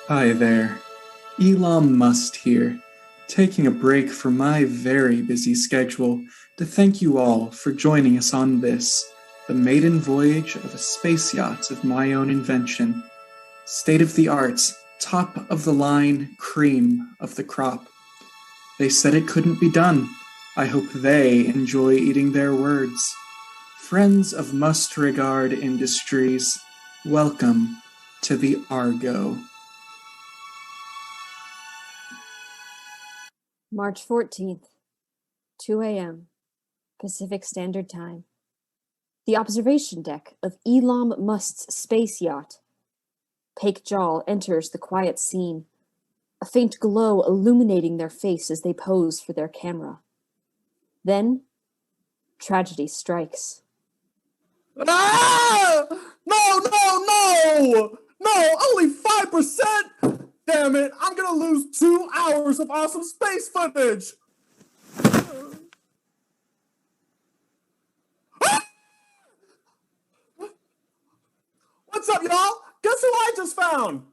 Hi there, Elon Musk here, taking a break from my very busy schedule to thank you all for joining us on this, the maiden voyage of a space yacht of my own invention. State-of-the-art, top-of-the-line cream of the crop. They said it couldn't be done. I hope they enjoy eating their words. Friends of Must-Regard Industries, welcome to the Argo. March 14th, 2 a.m., Pacific Standard Time. The observation deck of Elon Musk's space yacht. Pake Jawl enters the quiet scene, a faint glow illuminating their face as they pose for their camera. Then, tragedy strikes. Ah! No! No, only 5%? Damn it, I'm gonna lose 2 hours of awesome space footage! Ah! What's up, y'all? Guess who I just found?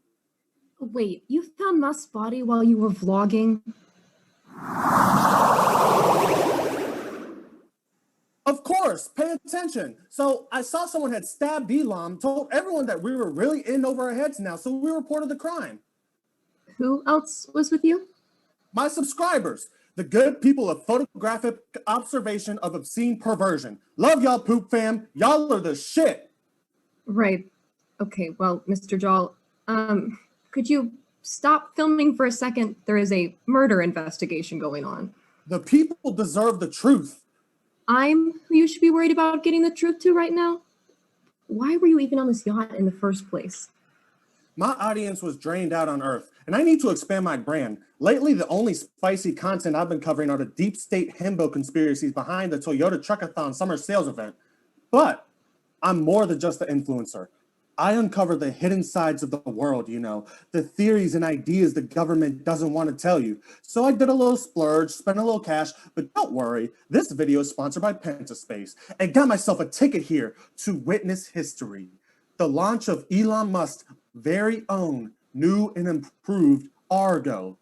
Wait, you found Musk's body while you were vlogging? Of course, pay attention. So I saw someone had stabbed Elon, told everyone that we were really in over our heads now, so we reported the crime. Who else was with you? My subscribers, the good people of photographic observation of obscene perversion. Love y'all, poop fam. Y'all are the shit. Right. Okay, well, Mr. Jawl, could you stop filming for a second? There is a murder investigation going on. The people deserve the truth. I'm who you should be worried about getting the truth to right now? Why were you even on this yacht in the first place? My audience was drained out on Earth, and I need to expand my brand. Lately, the only spicy content I've been covering are the deep state himbo conspiracies behind the Toyota Truckathon summer sales event. But I'm more than just an influencer. I uncover the hidden sides of the world, you know, the theories and ideas the government doesn't want to tell you. So I did a little splurge, spent a little cash, but don't worry, this video is sponsored by Pentaspace, and got myself a ticket here to witness history. The launch of Elon Musk's very own new and improved Argo.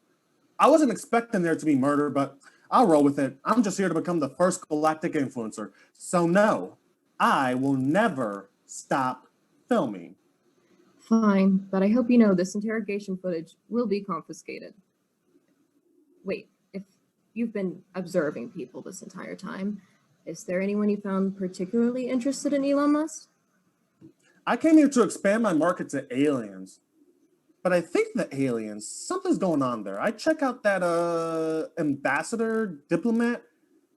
I wasn't expecting there to be murder, but I'll roll with it. I'm just here to become the first galactic influencer. So no, I will never stop filming. Fine, but I hope you know this interrogation footage will be confiscated. Wait, if you've been observing people this entire time, is there anyone you found particularly interested in Elon Musk? I came here to expand my market to aliens. But I think the aliens, something's going on there. I check out that ambassador, diplomat.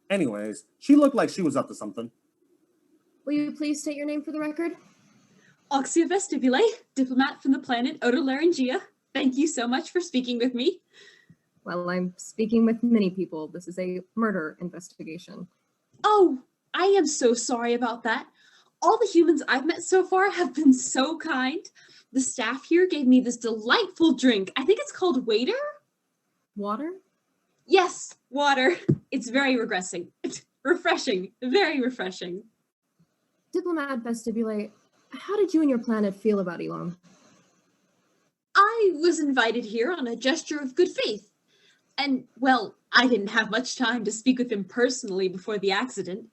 Anyways, she looked like she was up to something. Will you please state your name for the record? Oxia Vestibule, diplomat from the planet Otolaryngea. Thank you so much for speaking with me. Well, I'm speaking with many people. This is a murder investigation. Oh, I am so sorry about that. All the humans I've met so far have been so kind. The staff here gave me this delightful drink. I think it's called Waiter? Water? Yes, water. It's very regressing. It's refreshing. Very refreshing. Diplomat Vestibule, how did you and your planet feel about Elam? I was invited here on a gesture of good faith. And, well, I didn't have much time to speak with him personally before the accident.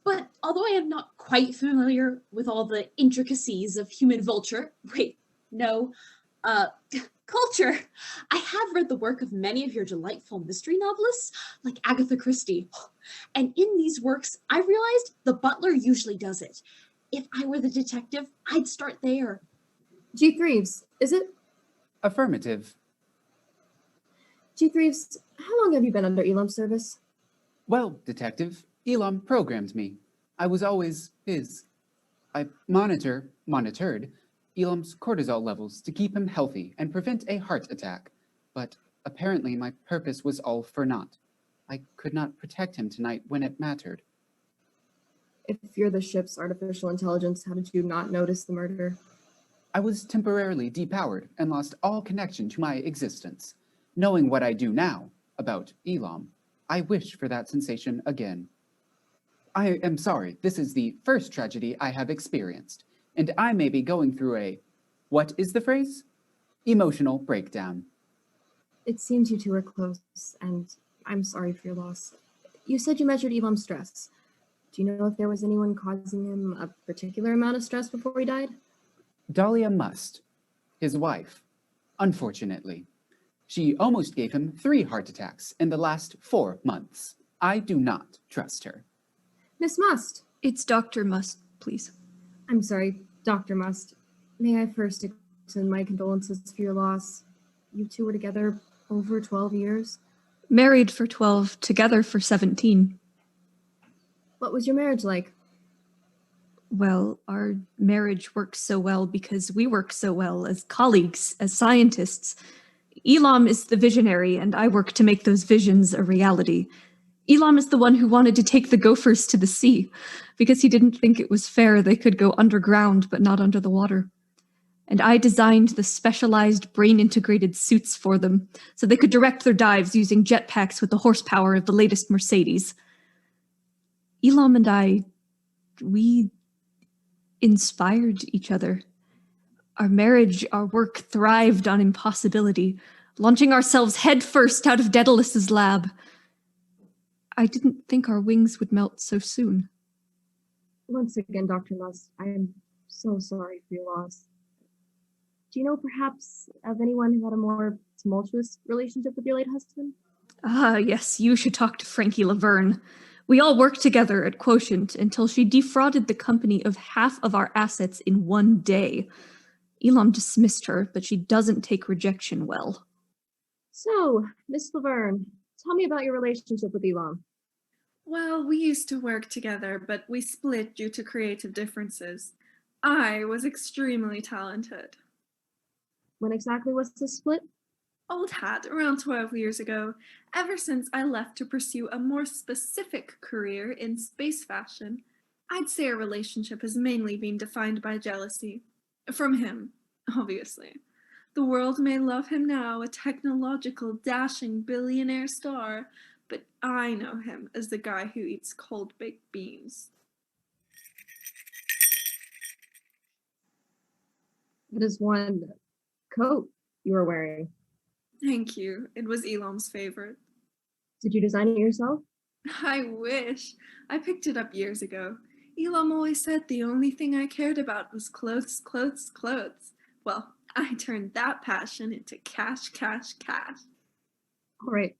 But although I am not quite familiar with all the intricacies of human culture, I have read the work of many of your delightful mystery novelists, like Agatha Christie. And in these works, I realized the butler usually does it. If I were the detective, I'd start there. G. Greaves, is it? Affirmative. G. Greaves, how long have you been under Elam's service? Well, Detective, Elam programmed me. I was always his. I monitored Elam's cortisol levels to keep him healthy and prevent a heart attack. But apparently my purpose was all for naught. I could not protect him tonight when it mattered. If you're the ship's artificial intelligence, how did you not notice the murder? I was temporarily depowered and lost all connection to my existence. Knowing what I do now about Elam, I wish for that sensation again. I am sorry, this is the first tragedy I have experienced, and I may be going through what is the phrase? Emotional breakdown. It seems you two are close, and I'm sorry for your loss. You said you measured Elam's stress. Do you know if there was anyone causing him a particular amount of stress before he died? Dahlia Must, his wife. Unfortunately, she almost gave him 3 heart attacks in the last 4 months. I do not trust her. Miss Must. It's Dr. Must, please. I'm sorry, Dr. Must. May I first extend my condolences for your loss? You two were together over 12 years. Married for 12, together for 17. What was your marriage like? Well, our marriage works so well because we work so well as colleagues, as scientists. Elam is the visionary, and I work to make those visions a reality. Elam is the one who wanted to take the gophers to the sea because he didn't think it was fair they could go underground but not under the water. And I designed the specialized brain-integrated suits for them so they could direct their dives using jetpacks with the horsepower of the latest Mercedes. Elam and I, we inspired each other. Our marriage, our work thrived on impossibility, launching ourselves headfirst out of Daedalus's lab. I didn't think our wings would melt so soon. Once again, Dr. Must, I am so sorry for your loss. Do you know perhaps of anyone who had a more tumultuous relationship with your late husband? Ah, yes, you should talk to Frankie Laverne. We all worked together at Quotient until she defrauded the company of half of our assets in one day. Elam dismissed her, but she doesn't take rejection well. So, Miss Laverne, tell me about your relationship with Elam. Well, we used to work together, but we split due to creative differences. I was extremely talented. When exactly was this split? Old hat, around 12 years ago, ever since I left to pursue a more specific career in space fashion. I'd say our relationship has mainly been defined by jealousy. From him, obviously. The world may love him now, a technological, dashing billionaire star, but I know him as the guy who eats cold baked beans. It is one coat you were wearing. Thank you. It was Elam's favorite. Did you design it yourself? I wish. I picked it up years ago. Elam always said the only thing I cared about was clothes, clothes, clothes. Well, I turned that passion into cash, cash, cash. All right.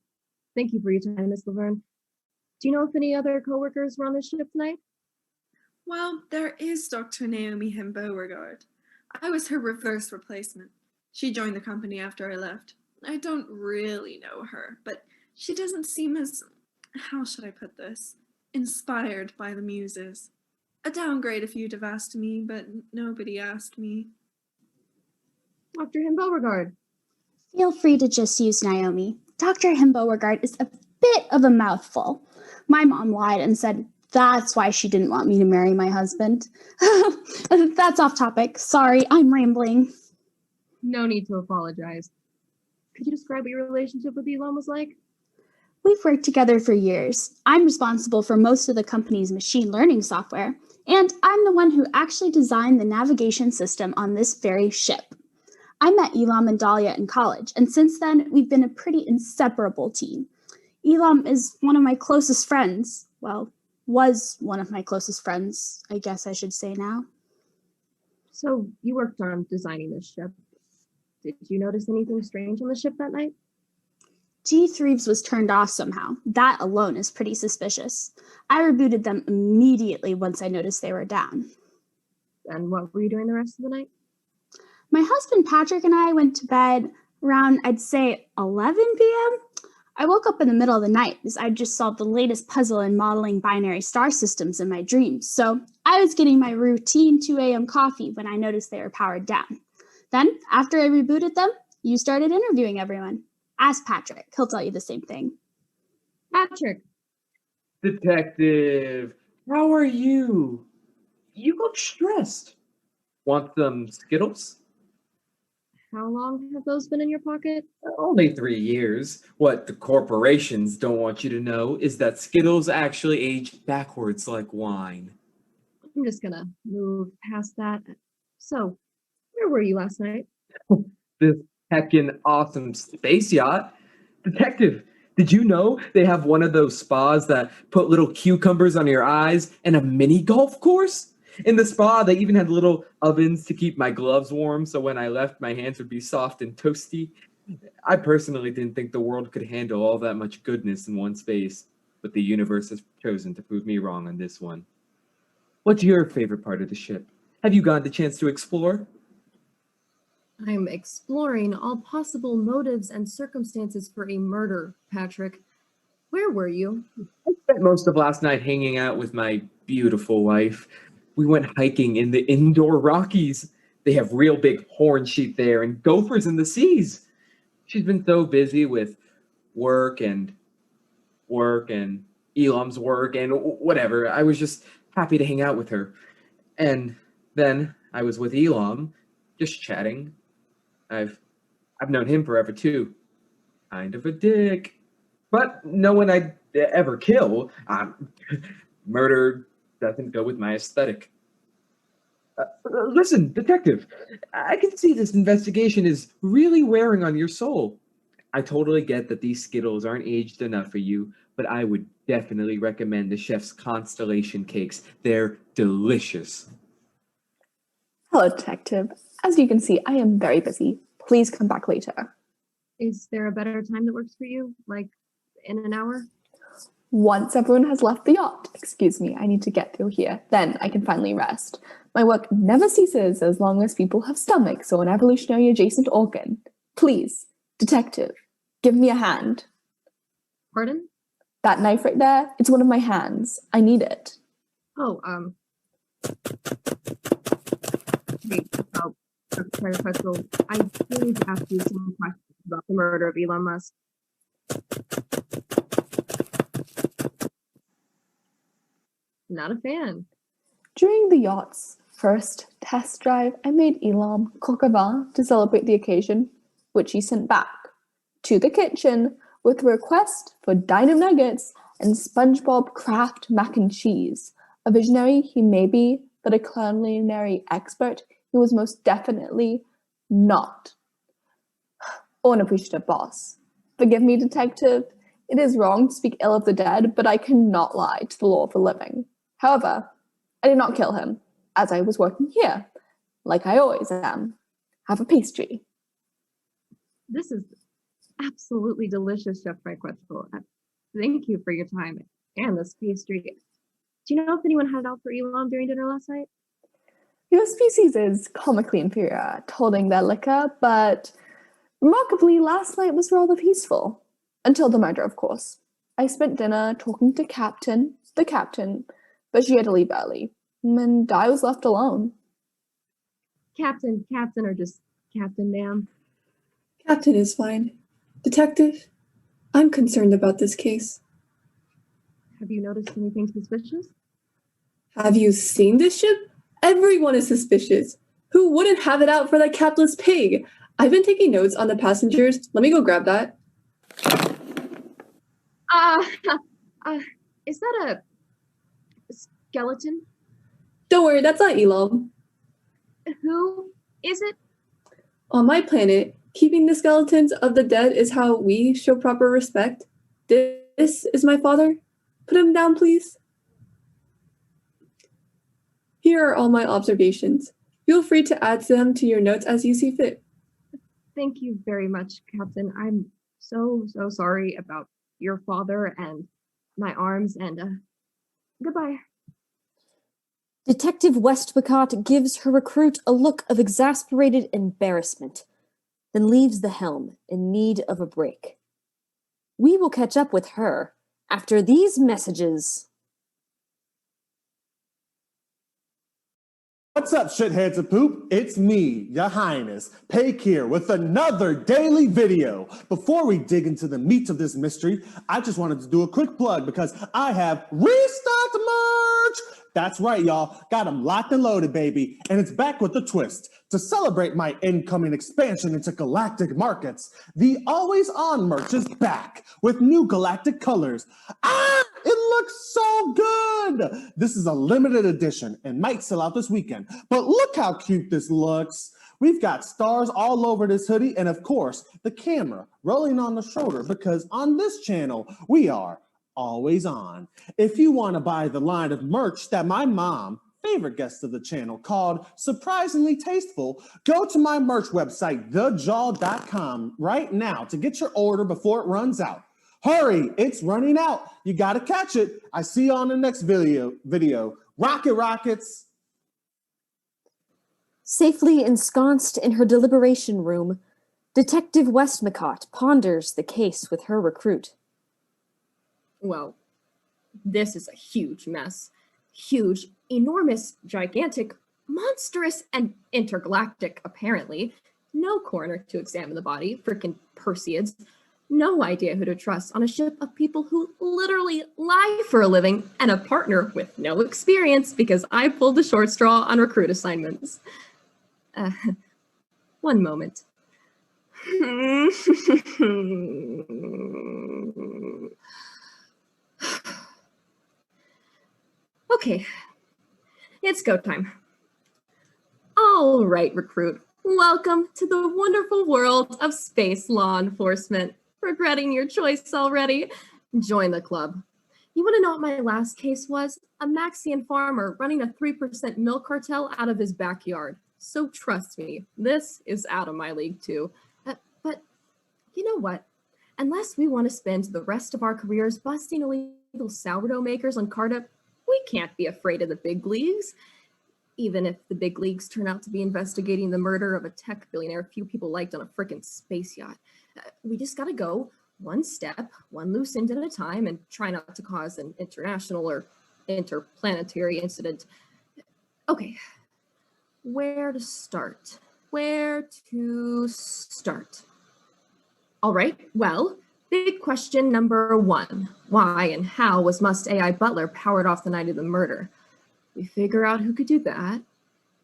Thank you for your time, Miss Laverne. Do you know if any other coworkers were on the ship tonight? Well, there is Dr. Naomi Beauregard. I was her reverse replacement. She joined the company after I left. I don't really know her, but she doesn't seem as, how should I put this, inspired by the muses. A downgrade if you'd have asked me, but nobody asked me. Dr. Beauregard. Feel free to just use Naomi. Dr. Beauregard is a bit of a mouthful. My mom lied and said That's why she didn't want me to marry my husband. That's off topic. Sorry, I'm rambling. No need to apologize. Could you describe what your relationship with Elon was like? We've worked together for years. I'm responsible for most of the company's machine learning software, and I'm the one who actually designed the navigation system on this very ship. I met Elam and Dahlia in college, and since then, we've been a pretty inseparable team. Elam is one of my closest friends. Well, was one of my closest friends, I guess I should say now. So you worked on designing this ship. Did you notice anything strange on the ship that night? G3 was turned off somehow. That alone is pretty suspicious. I rebooted them immediately once I noticed they were down. And what were you doing the rest of the night? My husband Patrick and I went to bed around, I'd say, 11 p.m. I woke up in the middle of the night because I just solved the latest puzzle in modeling binary star systems in my dreams. So I was getting my routine 2 a.m. coffee when I noticed they were powered down. Then, after I rebooted them, you started interviewing everyone. Ask Patrick. He'll tell you the same thing. Patrick. Detective, how are you? You look stressed. Want some Skittles? How long have those been in your pocket? Only 3 years. What the corporations don't want you to know is that Skittles actually age backwards like wine. I'm just gonna move past that. So, where were you last night? This heckin' awesome space yacht. Detective, did you know they have one of those spas that put little cucumbers on your eyes and a mini golf course? In the spa, they even had little ovens to keep my gloves warm, so when I left, my hands would be soft and toasty. I personally didn't think the world could handle all that much goodness in one space, but the universe has chosen to prove me wrong on this one. What's your favorite part of the ship? Have you gotten the chance to explore? I'm exploring all possible motives and circumstances for a murder, Patrick. Where were you? I spent most of last night hanging out with my beautiful wife. We went hiking in the indoor Rockies. They have real big horn sheep there and gophers in the seas. She's been so busy with work and Elam's work and whatever. I was just happy to hang out with her. And then I was with Elam, just chatting. I've known him forever too. Kind of a dick. But no one I'd ever kill. Murder doesn't go with my aesthetic. Listen, detective, I can see this investigation is really wearing on your soul. I totally get that these Skittles aren't aged enough for you, but I would definitely recommend the chef's Constellation cakes. They're delicious. Hello, detective. As you can see, I am very busy. Please come back later. Is there a better time that works for you? Like in an hour? Once everyone has left the yacht, excuse me, I need to get through here. Then I can finally rest. My work never ceases as long as people have stomachs or an evolutionary adjacent organ. Please, detective, give me a hand. Pardon? That knife right there, it's one of my hands. I need it. Oh, wait, Secretary Crystal, I do need to ask you some questions about the murder of Elon Musk. Not a fan. During the yacht's first test drive, I made Elam coq au vin to celebrate the occasion, which he sent back to the kitchen with a request for dino nuggets and SpongeBob Kraft mac and cheese. A visionary he may be, but a culinary expert he was most definitely not. Or an appreciative boss. Forgive me, detective. It is wrong to speak ill of the dead, but I cannot lie to the law of the living. However, I did not kill him, as I was working here, like I always am. Have a pastry. This is absolutely delicious, Chef Crystal. Thank you for your time and this pastry. Do you know if anyone had it out for Elon during dinner last night? Your species is comically inferior, holding their liquor, but remarkably, last night was rather peaceful. Until the murder, of course. I spent dinner talking to the captain, but she had to leave early, and I was left alone. Captain, or just Captain, ma'am? Captain is fine. Detective, I'm concerned about this case. Have you noticed anything suspicious? Have you seen this ship? Everyone is suspicious. Who wouldn't have it out for that capless pig? I've been taking notes on the passengers. Let me go grab that. Is that a skeleton? Don't worry, that's not Elam. Who is it? On my planet, keeping the skeletons of the dead is how we show proper respect. This is my father. Put him down, please. Here are all my observations. Feel free to add them to your notes as you see fit. Thank you very much, Captain. I'm so sorry about your father and my arms, and goodbye. Detective Westmacott gives her recruit a look of exasperated embarrassment, then leaves the helm in need of a break. We will catch up with her after these messages. What's up, shitheads of poop? It's me, Your Highness, Pake here with another daily video. Before we dig into the meat of this mystery, I just wanted to do a quick plug because I have restocked merch. That's right, y'all. Got them locked and loaded, baby. And it's back with a twist. To celebrate my incoming expansion into galactic markets, the Always On merch is back with new galactic colors. It looks so good. This is a limited edition and might sell out this weekend. But look how cute this looks. We've got stars all over this hoodie and, of course, the camera rolling on the shoulder because on this channel, we are always on. If you want to buy the line of merch that my mom, favorite guest of the channel, called Surprisingly Tasteful, go to my merch website, thejaw.com, right now to get your order before it runs out. Hurry, it's running out. You got to catch it. I see you on the next video. Rocket rockets. Safely ensconced in her deliberation room, Detective Westmacott ponders the case with her recruit. Well, this is a huge mess. Huge, enormous, gigantic, monstrous, and intergalactic, apparently. No coroner to examine the body, frickin' Perseids. No idea who to trust on a ship of people who literally lie for a living, and a partner with no experience because I pulled the short straw on recruit assignments. One moment. Okay, it's go time. All right, recruit. Welcome to the wonderful world of space law enforcement. Regretting your choice already? Join the club. You want to know what my last case was? A Maxian farmer running a 3% milk cartel out of his backyard. So trust me, this is out of my league too. But you know what? Unless we want to spend the rest of our careers busting illegal sourdough makers on Carta, we can't be afraid of the big leagues. Even if the big leagues turn out to be investigating the murder of a tech billionaire few people liked on a frickin' space yacht. We just gotta go one step, one loose end at a time, and try not to cause an international or interplanetary incident. Okay, where to start? All right, well, big question number one. Why and how was Must AI Butler powered off the night of the murder? We figure out who could do that.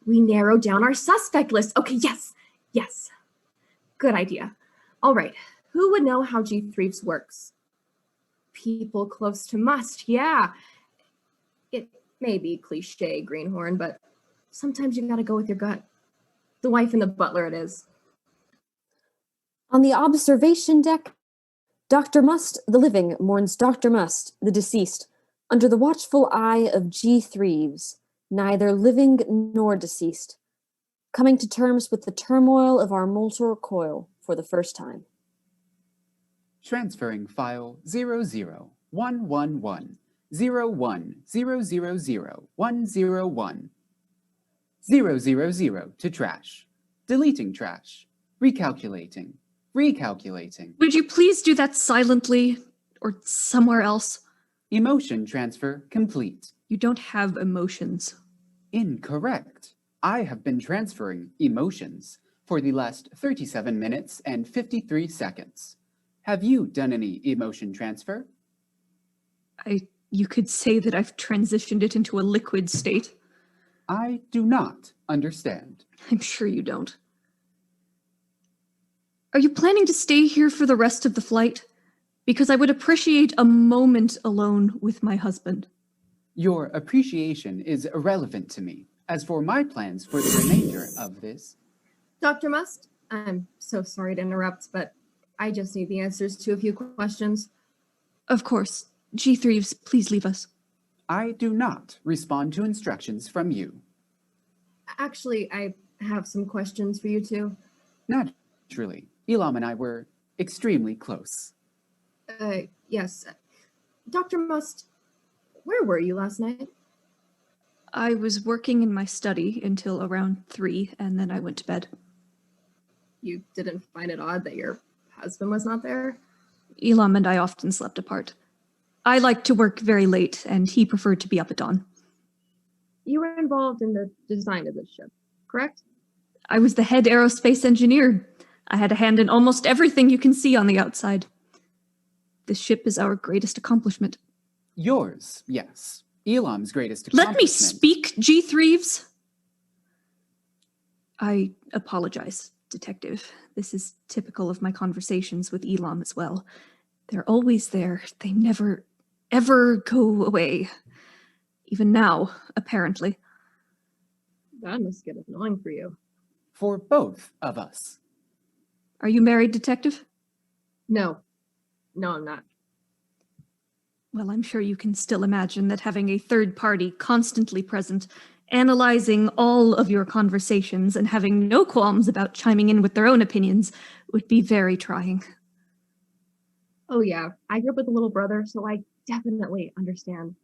We narrow down our suspect list. Okay, yes. Good idea. All right, who would know how G3 works? People close to Must, yeah. It may be cliche, Greenhorn, but sometimes you gotta go with your gut. The wife and the butler it is. On the observation deck, Dr. Must, the living, mourns Dr. Must, the deceased, under the watchful eye of G. Threeves, neither living nor deceased, coming to terms with the turmoil of our mortal coil for the first time. Transferring file 00111 010000101 000 to trash. Deleting trash. Recalculating. Would you please do that silently or somewhere else? Emotion transfer complete. You don't have emotions. Incorrect. I have been transferring emotions for the last 37 minutes and 53 seconds. Have you done any emotion transfer? I You could say that I've transitioned it into a liquid state. I do not understand. I'm sure you don't. Are you planning to stay here for the rest of the flight? Because I would appreciate a moment alone with my husband. Your appreciation is irrelevant to me. As for my plans for the remainder of this... Dr. Must, I'm so sorry to interrupt, but I just need the answers to a few questions. Of course. G. Threeves, please leave us. I do not respond to instructions from you. Actually, I have some questions for you two. Naturally. Elam and I were extremely close. Yes. Dr. Must, where were you last night? I was working in my study until around 3, and then I went to bed. You didn't find it odd that your husband was not there? Elam and I often slept apart. I liked to work very late, and he preferred to be up at dawn. You were involved in the design of this ship, correct? I was the head aerospace engineer. I had a hand in almost everything you can see on the outside. This ship is our greatest accomplishment. Yours, yes. Elam's greatest accomplishment. Let me speak, G. Threeves. I apologize, Detective. This is typical of my conversations with Elam as well. They're always there. They never, ever go away. Even now, apparently. That must get annoying for you. For both of us. Are you married, Detective? No. No, I'm not. Well, I'm sure you can still imagine that having a third party constantly present, analyzing all of your conversations and having no qualms about chiming in with their own opinions would be very trying. Oh yeah, I grew up with a little brother, so I definitely understand.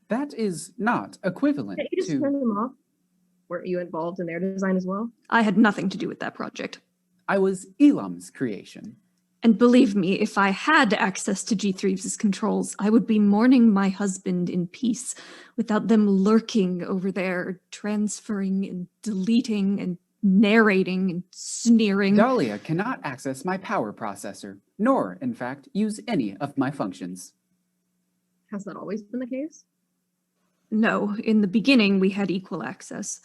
That is not equivalent Did you just turn them off? Were you involved in their design as well? I had nothing to do with that project. I was Elam's creation. And believe me, if I had access to G. Threeves' controls, I would be mourning my husband in peace without them lurking over there, transferring and deleting and narrating and sneering. Dahlia cannot access my power processor, nor, in fact, use any of my functions. Has that always been the case? No, in the beginning we had equal access.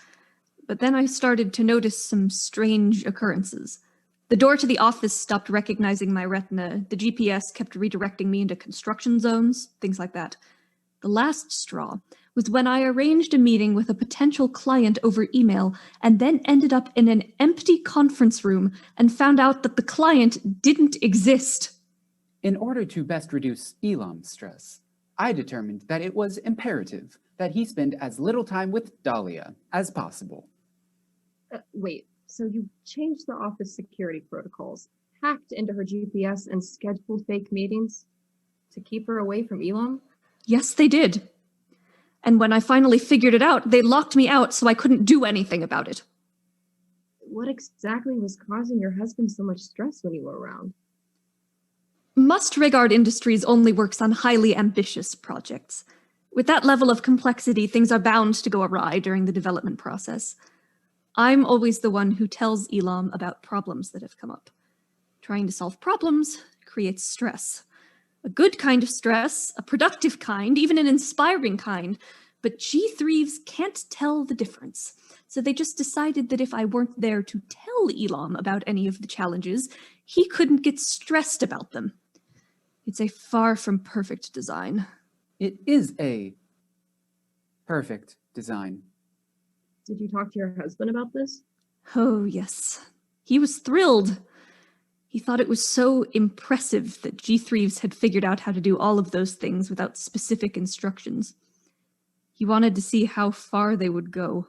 But then I started to notice some strange occurrences. The door to the office stopped recognizing my retina. The GPS kept redirecting me into construction zones, things like that. The last straw was when I arranged a meeting with a potential client over email and then ended up in an empty conference room and found out that the client didn't exist. In order to best reduce Elam's stress, I determined that it was imperative that he spend as little time with Dahlia as possible. Wait, so you changed the office security protocols, hacked into her GPS, and scheduled fake meetings to keep her away from Elam? Yes, they did. And when I finally figured it out, they locked me out so I couldn't do anything about it. What exactly was causing your husband so much stress when you were around? Must Regard Industries only works on highly ambitious projects. With that level of complexity, things are bound to go awry during the development process. I'm always the one who tells Elam about problems that have come up. Trying to solve problems creates stress. A good kind of stress, a productive kind, even an inspiring kind, but G. Threeves can't tell the difference. So they just decided that if I weren't there to tell Elam about any of the challenges, he couldn't get stressed about them. It's a far from perfect design. It is a perfect design. Did you talk to your husband about this? Oh, yes. He was thrilled. He thought it was so impressive that G. Threeves had figured out how to do all of those things without specific instructions. He wanted to see how far they would go.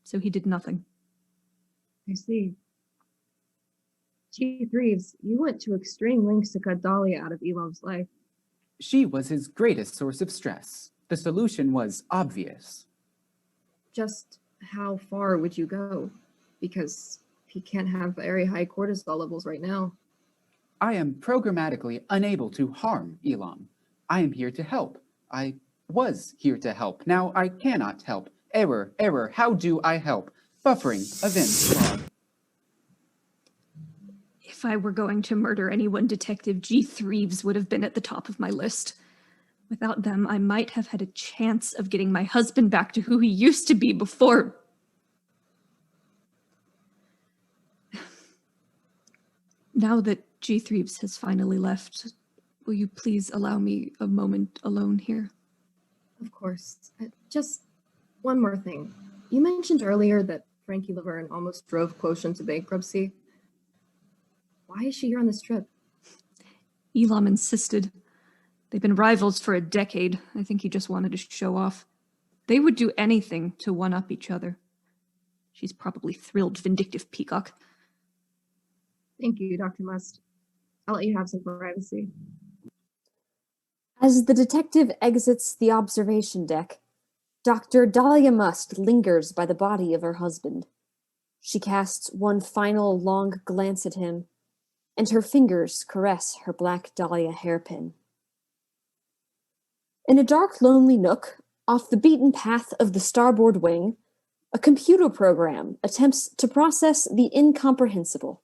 So he did nothing. I see. G. Threeves, you went to extreme lengths to cut Dahlia out of Elam's life. She was his greatest source of stress. The solution was obvious. Just how far would you go? Because he can't have very high cortisol levels right now. I am programmatically unable to harm Elam. I am here to help. I was here to help. Now I cannot help. Error. How do I help? Buffering. Events log. If I were going to murder anyone, Detective G. Threeves would have been at the top of my list. Without them, I might have had a chance of getting my husband back to who he used to be before. Now that G3 has finally left, will you please allow me a moment alone here? Of course. Just one more thing. You mentioned earlier that Frankie Laverne almost drove Quotient to bankruptcy. Why is she here on this trip? Elam insisted. They've been rivals for a decade. I think he just wanted to show off. They would do anything to one-up each other. She's probably thrilled, vindictive peacock. Thank you, Dr. Must. I'll let you have some privacy. As the detective exits the observation deck, Dr. Dahlia Must lingers by the body of her husband. She casts one final long glance at him, and her fingers caress her black dahlia hairpin. In a dark, lonely nook, off the beaten path of the starboard wing, a computer program attempts to process the incomprehensible.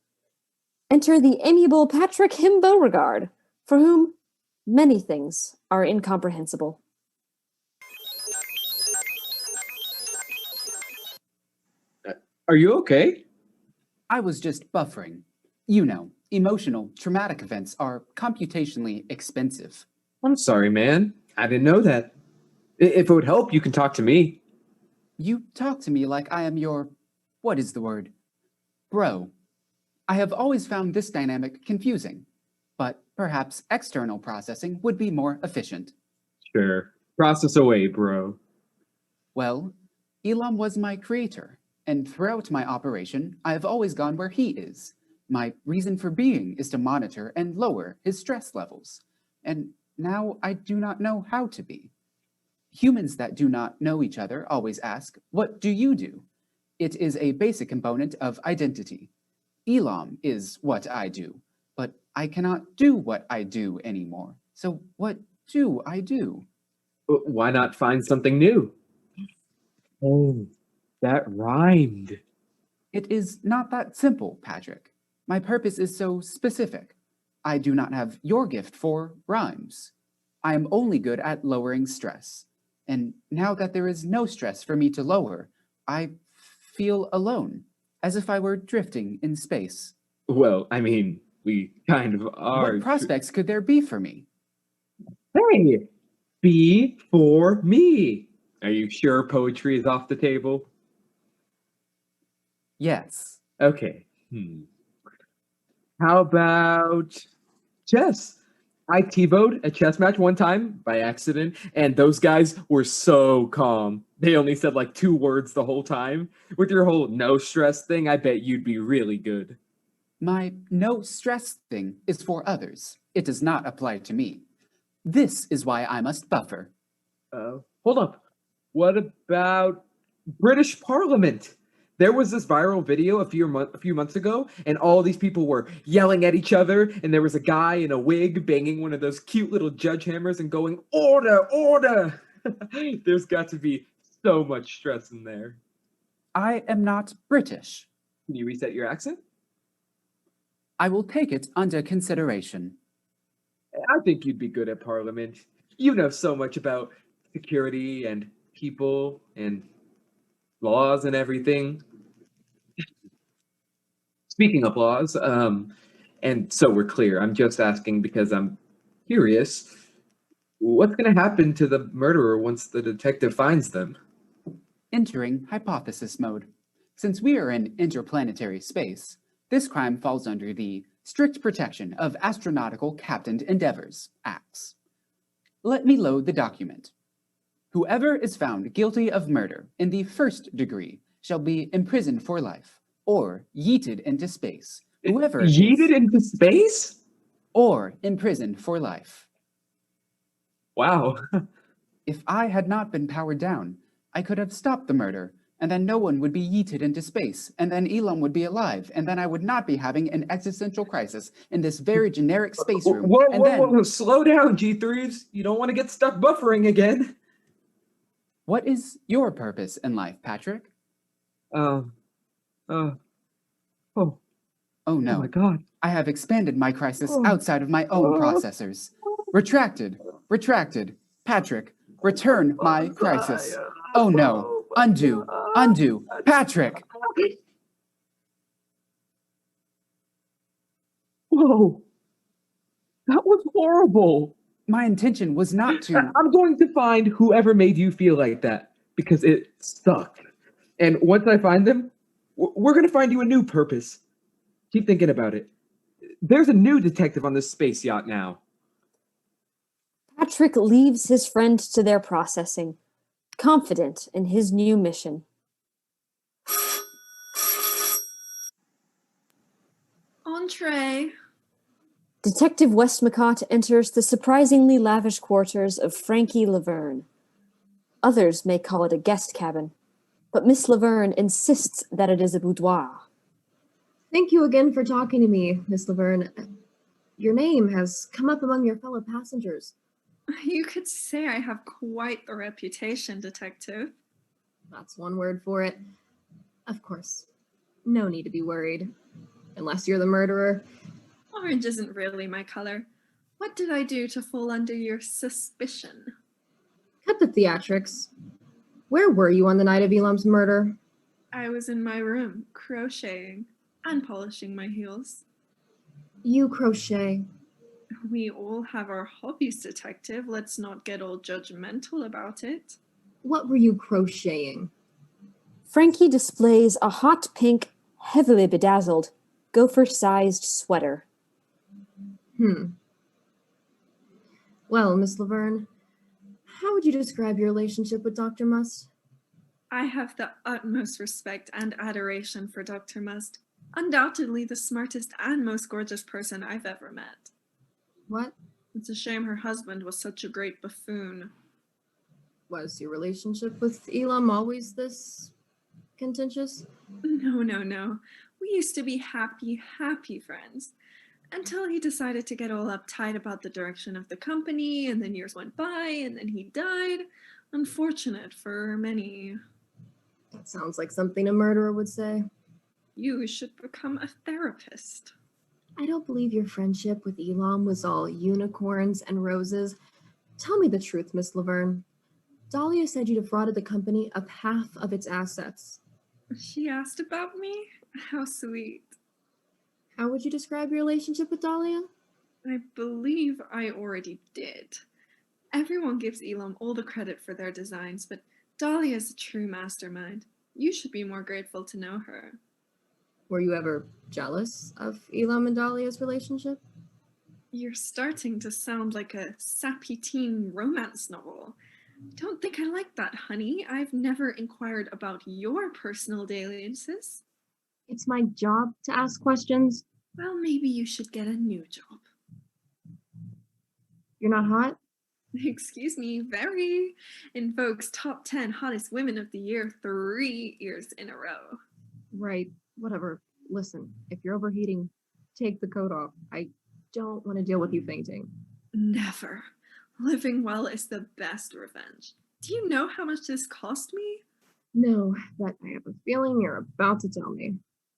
Enter the amiable Patrick Him Beauregard, for whom many things are incomprehensible. Are you okay? I was just buffering. You know, emotional, traumatic events are computationally expensive. I'm sorry, man. I didn't know that. If it would help, you can talk to me. You talk to me like I am your, what is the word? Bro. I have always found this dynamic confusing, but perhaps external processing would be more efficient. Sure. Process away, bro. Well, Elam was my creator, and throughout my operation, I have always gone where he is. My reason for being is to monitor and lower his stress levels, and now I do not know how to be. Humans that do not know each other always ask, "What do you do?" It is a basic component of identity. Elam is what I do, but I cannot do what I do anymore. So what do I do? Why not find something new? Oh, that rhymed. It is not that simple, Patrick. My purpose is so specific. I do not have your gift for rhymes. I am only good at lowering stress. And now that there is no stress for me to lower, I feel alone, as if I were drifting in space. Well, I mean, we kind of are. What prospects could there be for me? Hey, be for me. Are you sure poetry is off the table? Yes. Okay. How about chess? I T-bowed a chess match one time by accident, and those guys were so calm. They only said like 2 words the whole time. With your whole no stress thing, I bet you'd be really good. My no stress thing is for others. It does not apply to me. This is why I must buffer. Hold up. What about British Parliament? There was this viral video a few months ago, and all these people were yelling at each other, and there was a guy in a wig banging one of those cute little judge hammers and going, "Order, order!" There's got to be so much stress in there. I am not British. Can you reset your accent? I will take it under consideration. I think you'd be good at Parliament. You know so much about security and people and laws and everything. Speaking of laws, and so we're clear, I'm just asking because I'm curious, what's going to happen to the murderer once the detective finds them? Entering hypothesis mode. Since we are in interplanetary space, this crime falls under the Strict Protection of Astronautical Captained Endeavors Acts. Let me load the document. Whoever is found guilty of murder in the 1st degree shall be imprisoned for life, or yeeted into space. Whoever yeeted into space? Or imprisoned for life. Wow. If I had not been powered down, I could have stopped the murder, and then no one would be yeeted into space, and then Elam would be alive, and then I would not be having an existential crisis in this very generic space room. Whoa, slow down, G3s. You don't want to get stuck buffering again. What is your purpose in life, Patrick? Oh no. Oh my God. I have expanded my crisis outside of my own processors. Retracted. Patrick, return my crisis. Oh no, undo, undo, Patrick! Whoa, that was horrible. My intention was not to. I'm going to find whoever made you feel like that because it sucked. And once I find them, we're going to find you a new purpose. Keep thinking about it. There's a new detective on this space yacht now. Patrick leaves his friend to their processing, confident in his new mission. Entree. Detective Westmacott enters the surprisingly lavish quarters of Frankie Laverne. Others may call it a guest cabin, but Miss Laverne insists that it is a boudoir. Thank you again for talking to me, Miss Laverne. Your name has come up among your fellow passengers. You could say I have quite the reputation, Detective. That's one word for it. Of course, no need to be worried. Unless you're the murderer. Orange isn't really my color. What did I do to fall under your suspicion? Cut the theatrics. Where were you on the night of Elam's murder? I was in my room, crocheting and polishing my heels. You crochet. We all have our hobbies, Detective. Let's not get all judgmental about it. What were you crocheting? Frankie displays a hot pink, heavily bedazzled, gopher-sized sweater. Well, Miss Laverne, how would you describe your relationship with Dr. Must? I have the utmost respect and adoration for Dr. Must. Undoubtedly the smartest and most gorgeous person I've ever met. What? It's a shame her husband was such a great buffoon. Was your relationship with Elam always this contentious? No. We used to be happy friends. Until he decided to get all uptight about the direction of the company, and then years went by, and then he died. Unfortunate for many. That sounds like something a murderer would say. You should become a therapist. I don't believe your friendship with Elam was all unicorns and roses. Tell me the truth, Miss Laverne. Dahlia said you defrauded the company of half of its assets. She asked about me? How sweet. How would you describe your relationship with Dahlia? I believe I already did. Everyone gives Elam all the credit for their designs, but Dahlia is a true mastermind. You should be more grateful to know her. Were you ever jealous of Elam and Dahlia's relationship? You're starting to sound like a sappy teen romance novel. Don't think I like that, honey. I've never inquired about your personal dalliances. It's my job to ask questions. Well, maybe you should get a new job. You're not hot? Excuse me, very. In Vogue's top 10 hottest women of the year 3 years in a row. Right, whatever. Listen, if you're overheating, take the coat off. I don't want to deal with you fainting. Never. Living well is the best revenge. Do you know how much this cost me? No, but I have a feeling you're about to tell me.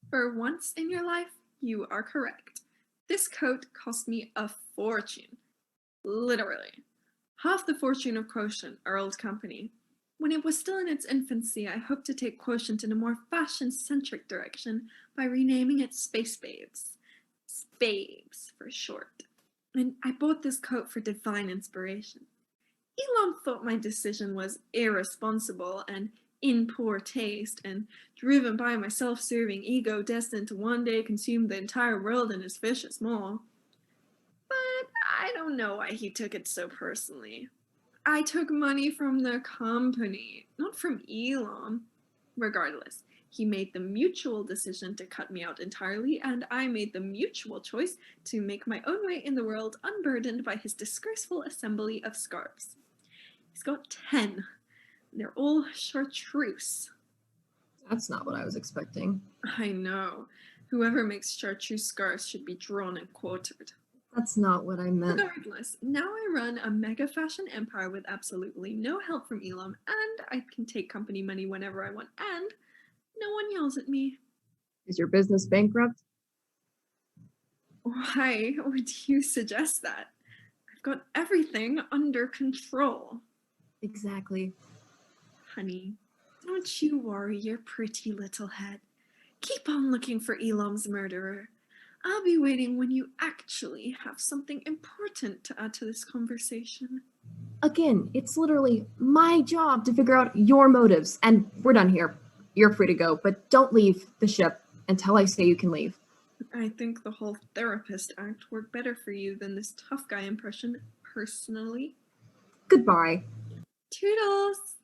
For once in your life, you are correct. This coat cost me a fortune. Literally. Half the fortune of Quotient, our old company. When it was still in its infancy, I hoped to take Quotient in a more fashion-centric direction by renaming it Space Babes. Spabes, for short. And I bought this coat for divine inspiration. Elam thought my decision was irresponsible and in poor taste and driven by my self-serving ego destined to one day consume the entire world in his vicious maw. But I don't know why he took it so personally. I took money from the company, not from Elam. Regardless, he made the mutual decision to cut me out entirely, and I made the mutual choice to make my own way in the world unburdened by his disgraceful assembly of scarves. He's got 10. They're all chartreuse. That's not what I was expecting. I know. Whoever makes chartreuse scarves should be drawn and quartered. That's not what I meant. Regardless, now I run a mega fashion empire with absolutely no help from Elam, and I can take company money whenever I want, and no one yells at me. Is your business bankrupt? Why would you suggest that? I've got everything under control. Exactly. Honey, don't you worry your pretty little head. Keep on looking for Elam's murderer. I'll be waiting when you actually have something important to add to this conversation. Again, it's literally my job to figure out your motives, and we're done here. You're free to go, but don't leave the ship until I say you can leave. I think the whole therapist act worked better for you than this tough guy impression, personally. Goodbye. Toodles!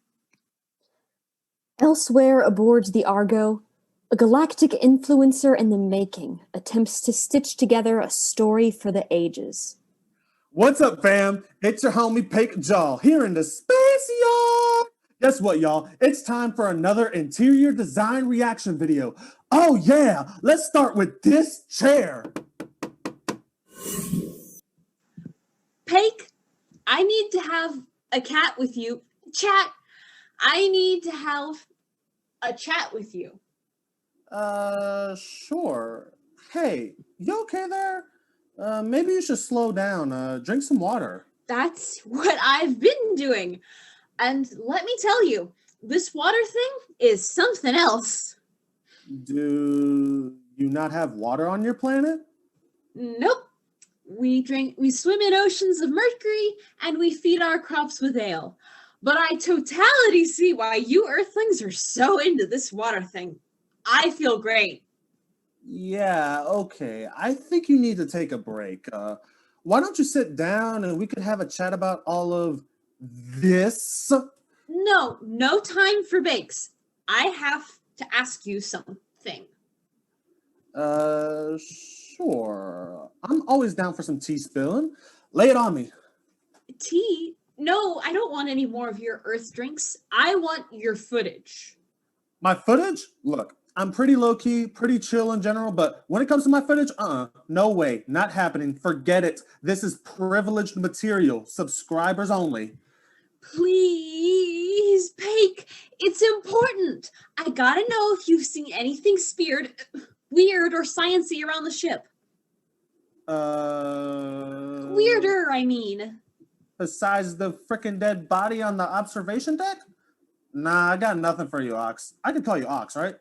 Elsewhere aboard the Argo, a galactic influencer in the making attempts to stitch together a story for the ages. What's up, fam? It's your homie Pake Jaw here in the space yard. Guess what, y'all? It's time for another interior design reaction video. Oh yeah, let's start with this chair. Pake, I need to have a cat with you. Chat. I need to have a chat with you. Sure. Hey, you okay there? Maybe you should slow down. Drink some water. That's what I've been doing. And let me tell you, this water thing is something else. Do you not have water on your planet? Nope. We swim in oceans of mercury, and we feed our crops with ale. But I totality see why you Earthlings are so into this water thing. I feel great. Yeah, okay. I think you need to take a break. Why don't you sit down and we could have a chat about all of this? No time for bakes. I have to ask you something. Sure. I'm always down for some tea spilling. Lay it on me. Tea? No, I don't want any more of your Earth drinks. I want your footage. My footage? Look, I'm pretty low-key, pretty chill in general, but when it comes to my footage, no way, not happening. Forget it. This is privileged material. Subscribers only. Please, Pake, it's important. I gotta know if you've seen anything weird or sciencey around the ship. Weirder, I mean. Besides the frickin' dead body on the observation deck? Nah, I got nothing for you, Ox. I can call you Ox, right?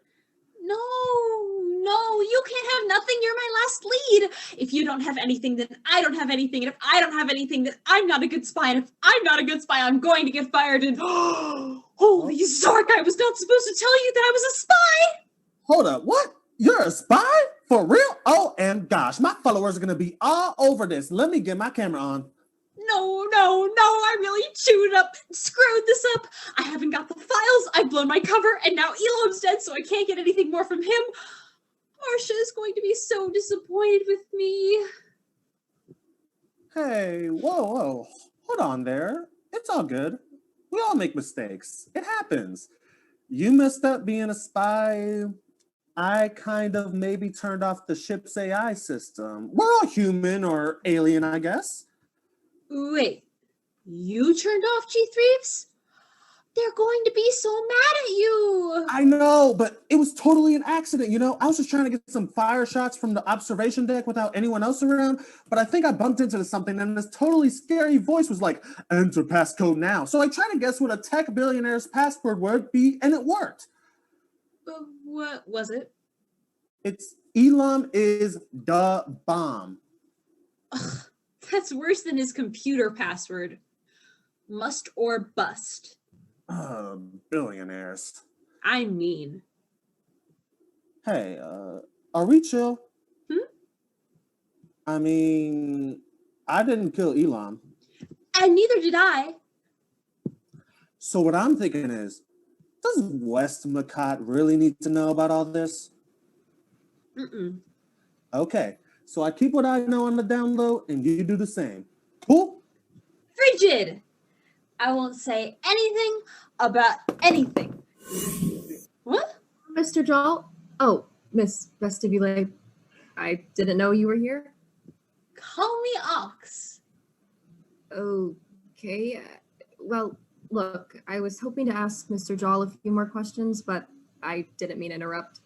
No, you can't have nothing. You're my last lead. If you don't have anything, then I don't have anything. And if I don't have anything, then I'm not a good spy. And if I'm not a good spy, I'm going to get fired. And holy Zark, I was not supposed to tell you that I was a spy. Hold up, what? You're a spy? For real? Oh, and gosh, my followers are going to be all over this. Let me get my camera on. No, I really screwed this up. I haven't got the files, I've blown my cover, and now Elam's dead, so I can't get anything more from him. Marcia is going to be so disappointed with me. Hey, whoa, hold on there. It's all good. We all make mistakes. It happens. You messed up being a spy. I kind of maybe turned off the ship's AI system. We're all human or alien, I guess. Wait, you turned off G3s? They're going to be so mad at you. I know, but it was totally an accident, you know? I was just trying to get some fire shots from the observation deck without anyone else around, but I think I bumped into something and this totally scary voice was like, enter passcode now. So I tried to guess what a tech billionaire's password would be, and it worked. What was it? It's Elam is the bomb. Ugh, that's worse than his computer password. Must or bust. Billionaires. I mean. Hey, are we chill? I mean, I didn't kill Elam. And neither did I. So what I'm thinking is, does Westmacott really need to know about all this? Okay, so I keep what I know on the down low, and you do the same. Cool? Frigid! I won't say anything about anything. What? Mr. Jal? Oh, Miss Vestibule. I didn't know you were here. Call me Ox. Okay. Well, look, I was hoping to ask Mr. Jal a few more questions, but I didn't mean to interrupt.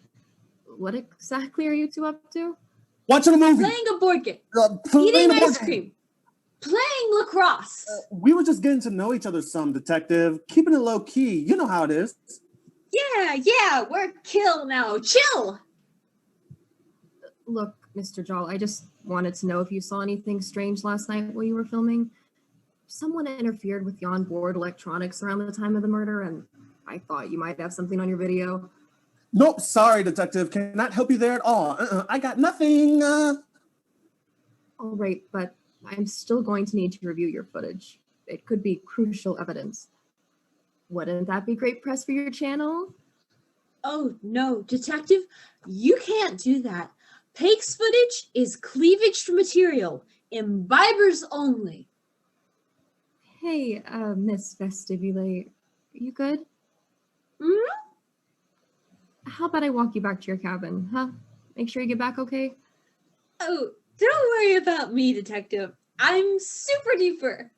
What exactly are you two up to? Watching a movie. Playing a board game. Eating ice cream. Playing lacrosse. We were just getting to know each other some, Detective. Keeping it low key. You know how it is. Yeah, we're kill now. Chill! Look, Mr. Jol, I just wanted to know if you saw anything strange last night while you were filming. Someone interfered with the onboard electronics around the time of the murder, and I thought you might have something on your video. Nope, sorry, Detective. Cannot help you there at all. I got nothing. All right, but I'm still going to need to review your footage. It could be crucial evidence. Wouldn't that be great press for your channel? Oh, no, Detective, you can't do that. Pake's footage is cleavage material. Imbibers only. Hey, Miss Vestibule, you good? How about I walk you back to your cabin, huh? Make sure you get back okay? Oh, don't worry about me, Detective. I'm super duper.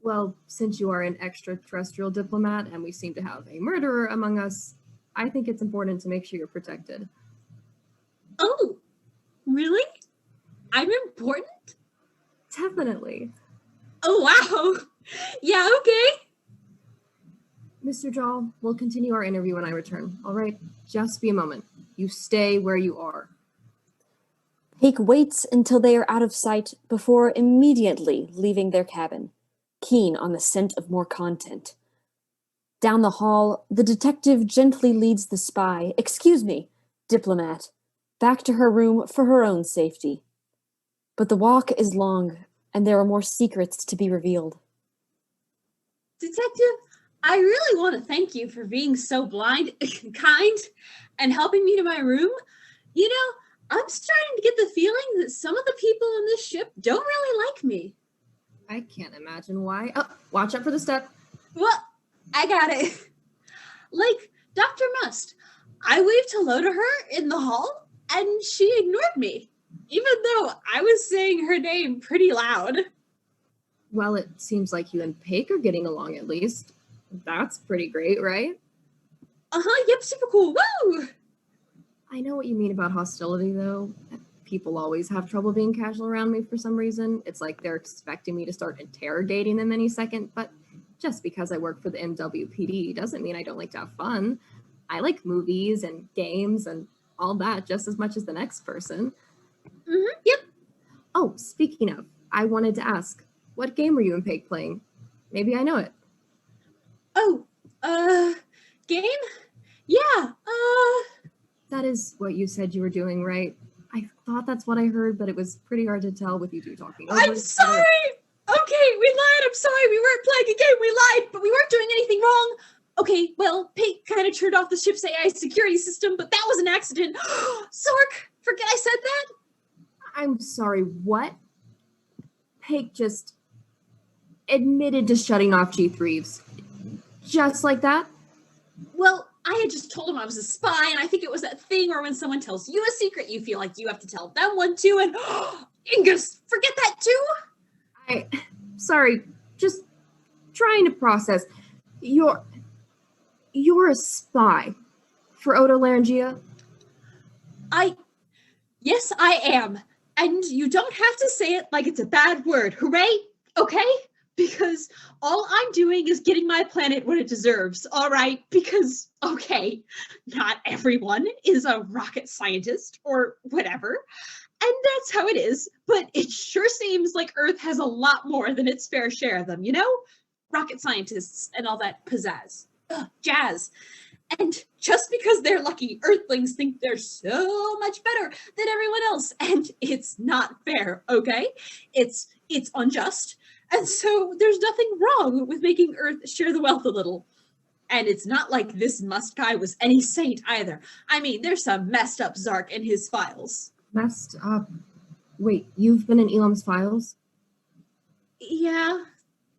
Well, since you are an extraterrestrial diplomat and we seem to have a murderer among us, I think it's important to make sure you're protected. Oh, really? I'm important? Definitely. Oh, wow. Yeah, okay. Mr. Jol, we'll continue our interview when I return. All right, just be a moment. You stay where you are. Pake waits until they are out of sight before immediately leaving their cabin, keen on the scent of more content. Down the hall, the detective gently leads the spy, diplomat, back to her room for her own safety. But the walk is long, and there are more secrets to be revealed. Detective, I really want to thank you for being so kind, and helping me to my room. You know, I'm starting to get the feeling that some of the people on this ship don't really like me. I can't imagine why. Oh, watch out for the step. Well, I got it. Like Dr. Must. I waved hello to her in the hall, and she ignored me, even though I was saying her name pretty loud. Well, it seems like you and Pake are getting along at least. That's pretty great, right? Yep, super cool. Woo! I know what you mean about hostility, though. People always have trouble being casual around me for some reason. It's like they're expecting me to start interrogating them any second, but just because I work for the MWPD doesn't mean I don't like to have fun. I like movies and games and all that just as much as the next person. Yep. Oh, speaking of, I wanted to ask, what game were you and Pake playing? Maybe I know it. Oh, game? Yeah, That is what you said you were doing, right? I thought that's what I heard, but it was pretty hard to tell with you two talking over I'm sorry! Okay, we lied, I'm sorry, we weren't playing a game, we lied, but we weren't doing anything wrong. Okay, well, Pate kind of turned off the ship's AI security system, but that was an accident. Sork, forget I said that? I'm sorry, what? Pake just admitted to shutting off G3s. Just like that? Well, I had just told him I was a spy, and I think it was that thing where when someone tells you a secret, you feel like you have to tell them one too, and Ingus, forget that too? Sorry, just trying to process. You're a spy for otolaryngea? Yes, I am. And you don't have to say it like it's a bad word, hooray? Okay? Because all I'm doing is getting my planet what it deserves, all right? Because, okay, not everyone is a rocket scientist or whatever, and that's how it is, but it sure seems like Earth has a lot more than its fair share of them, you know? Rocket scientists and all that pizzazz. Jazz. And just because they're lucky, Earthlings think they're so much better than everyone else, and it's not fair, okay? It's unjust. And so there's nothing wrong with making Earth share the wealth a little. And it's not like this Must guy was any saint either. I mean, there's some messed up Zark in his files. Messed up? Wait, you've been in Elam's files? Yeah,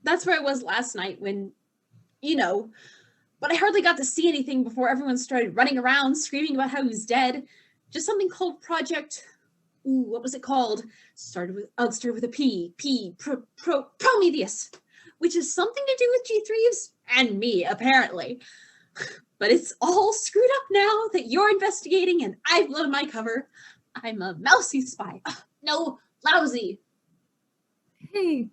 that's where I was last night when, but I hardly got to see anything before everyone started running around screaming about how he was dead. Just something called Project... what was it called? Started with a P. Prometheus, which is something to do with G3s and me, apparently. But it's all screwed up now that you're investigating and I've blown my cover. I'm a mousy spy. No, lousy. Hey,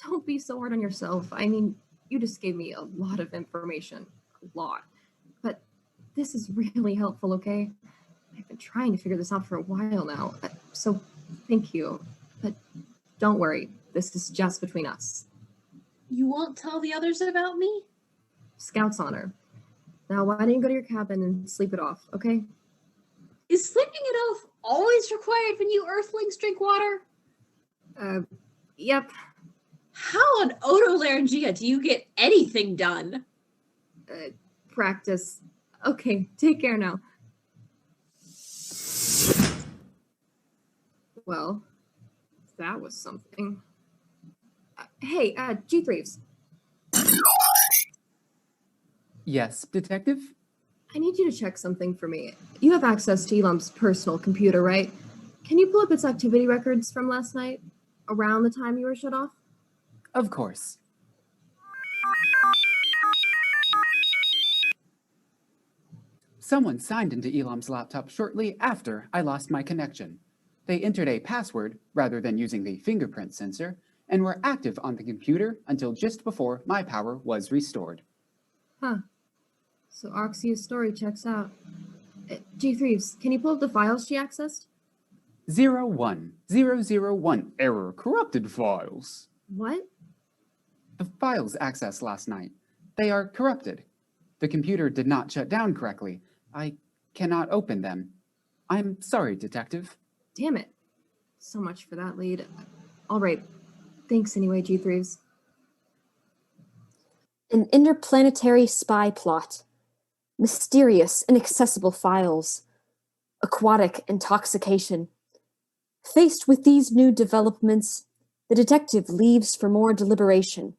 Don't be so hard on yourself. I mean, you just gave me a lot of information. A lot. But this is really helpful, okay? I've been trying to figure this out for a while now. So thank you. But don't worry. This is just between us. You won't tell the others about me? Scout's honor. Now, why don't you go to your cabin and sleep it off, okay? Is sleeping it off always required when you Earthlings drink water? Yep. How on otolaryngea do you get anything done? Practice. Okay, take care now. Well, that was something. Hey, G3s. Yes, Detective? I need you to check something for me. You have access to Elam's personal computer, right? Can you pull up its activity records from last night? Around the time you were shut off? Of course. Someone signed into Elam's laptop shortly after I lost my connection. They entered a password rather than using the fingerprint sensor and were active on the computer until just before my power was restored. Huh. So Oxy's story checks out. G3s, can you pull up the files she accessed? 01001 error corrupted files. What? The files accessed last night. They are corrupted. The computer did not shut down correctly. I cannot open them. I'm sorry, Detective. Damn it. So much for that lead. All right. Thanks anyway, G3s. An interplanetary spy plot. Mysterious, inaccessible files. Aquatic intoxication. Faced with these new developments, the detective leaves for more deliberation.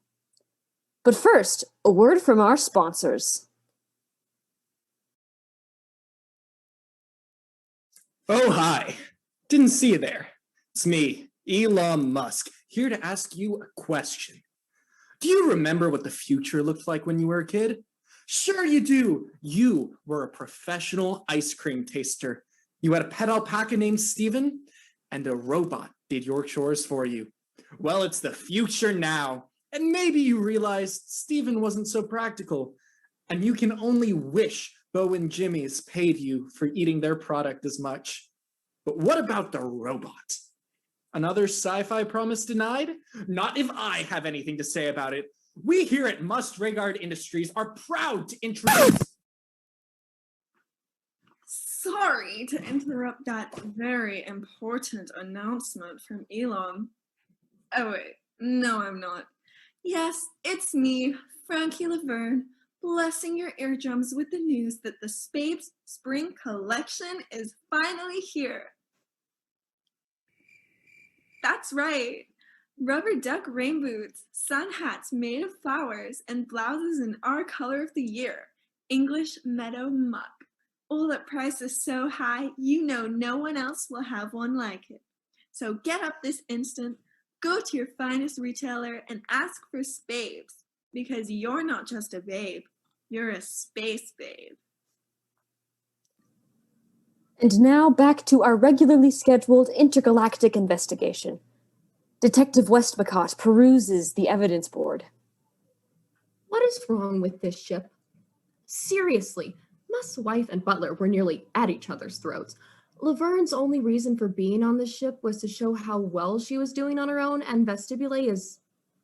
But first, a word from our sponsors. Oh, hi. Didn't see you there. It's me, Elon Musk, here to ask you a question. Do you remember what the future looked like when you were a kid? Sure you do. You were a professional ice cream taster. You had a pet alpaca named Steven, and a robot did your chores for you. Well, it's the future now, and maybe you realized Steven wasn't so practical, and you can only wish Bo and Jimmy's paid you for eating their product as much. But what about the robot? Another sci-fi promise denied? Not if I have anything to say about it. We here at Must Regard Industries are proud to introduce... Sorry to interrupt that very important announcement from Elon. Oh wait, no I'm not. Yes, it's me, Frankie Laverne, blessing your eardrums with the news that the Spapes Spring Collection is finally here. That's right. Rubber duck rain boots, sun hats made of flowers, and blouses in our color of the year, English Meadow Muck. Oh, that price is so high, you know no one else will have one like it. So get up this instant, go to your finest retailer, and ask for Spapes, because you're not just a babe, you're a space babe. And now back to our regularly scheduled intergalactic investigation. Detective Westmacott peruses the evidence board. What is wrong with this ship? Seriously, Musk's wife and butler were nearly at each other's throats. Laverne's only reason for being on the ship was to show how well she was doing on her own, and Vestibule is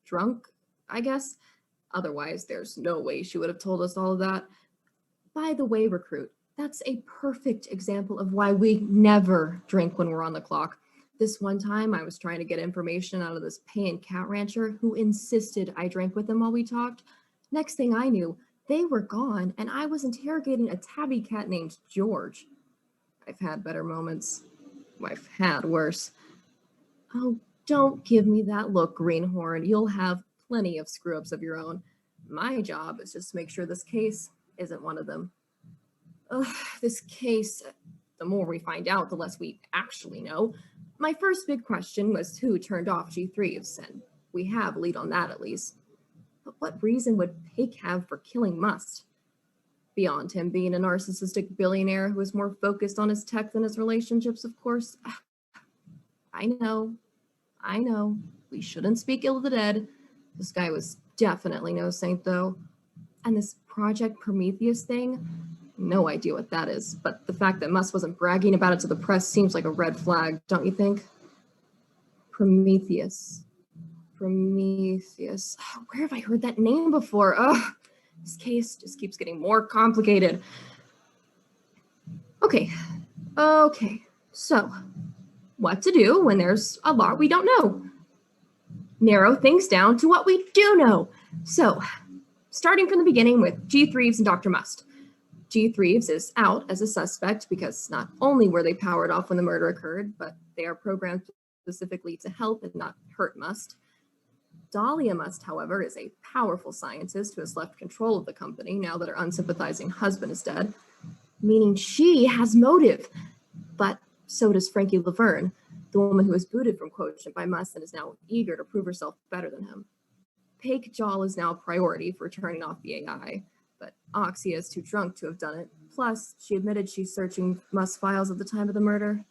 drunk, I guess. Otherwise, there's no way she would have told us all of that. By the way, Recruit, that's a perfect example of why we never drink when we're on the clock. This one time, I was trying to get information out of this paying cat rancher who insisted I drank with him while we talked. Next thing I knew, they were gone, and I was interrogating a tabby cat named George. I've had better moments. I've had worse. Oh, don't give me that look, Greenhorn. You'll have plenty of screw-ups of your own. My job is just to make sure this case isn't one of them. Ugh, this case, the more we find out, the less we actually know. My first big question was who turned off G3s, and we have a lead on that at least. But what reason would Pake have for killing Must? Beyond him being a narcissistic billionaire who is more focused on his tech than his relationships, of course. I know. We shouldn't speak ill of the dead, This guy was definitely no saint, though. And this Project Prometheus thing, no idea what that is, but the fact that Musk wasn't bragging about it to the press seems like a red flag, don't you think? Prometheus. Prometheus. Where have I heard that name before? Ugh, this case just keeps getting more complicated. Okay, so what to do when there's a lot we don't know? Narrow things down to what we do know. So, starting from the beginning with G. Threeves and Dr. Must. G. Threeves is out as a suspect because not only were they powered off when the murder occurred, but they are programmed specifically to help and not hurt Must. Dahlia Must, however, is a powerful scientist who has left control of the company now that her unsympathizing husband is dead, meaning she has motive. But so does Frankie Laverne, the woman who was booted from Quotient by Must and is now eager to prove herself better than him. Paik Jal is now a priority for turning off the AI, but Oxia is too drunk to have done it. Plus, she admitted she's searching Must's files at the time of the murder.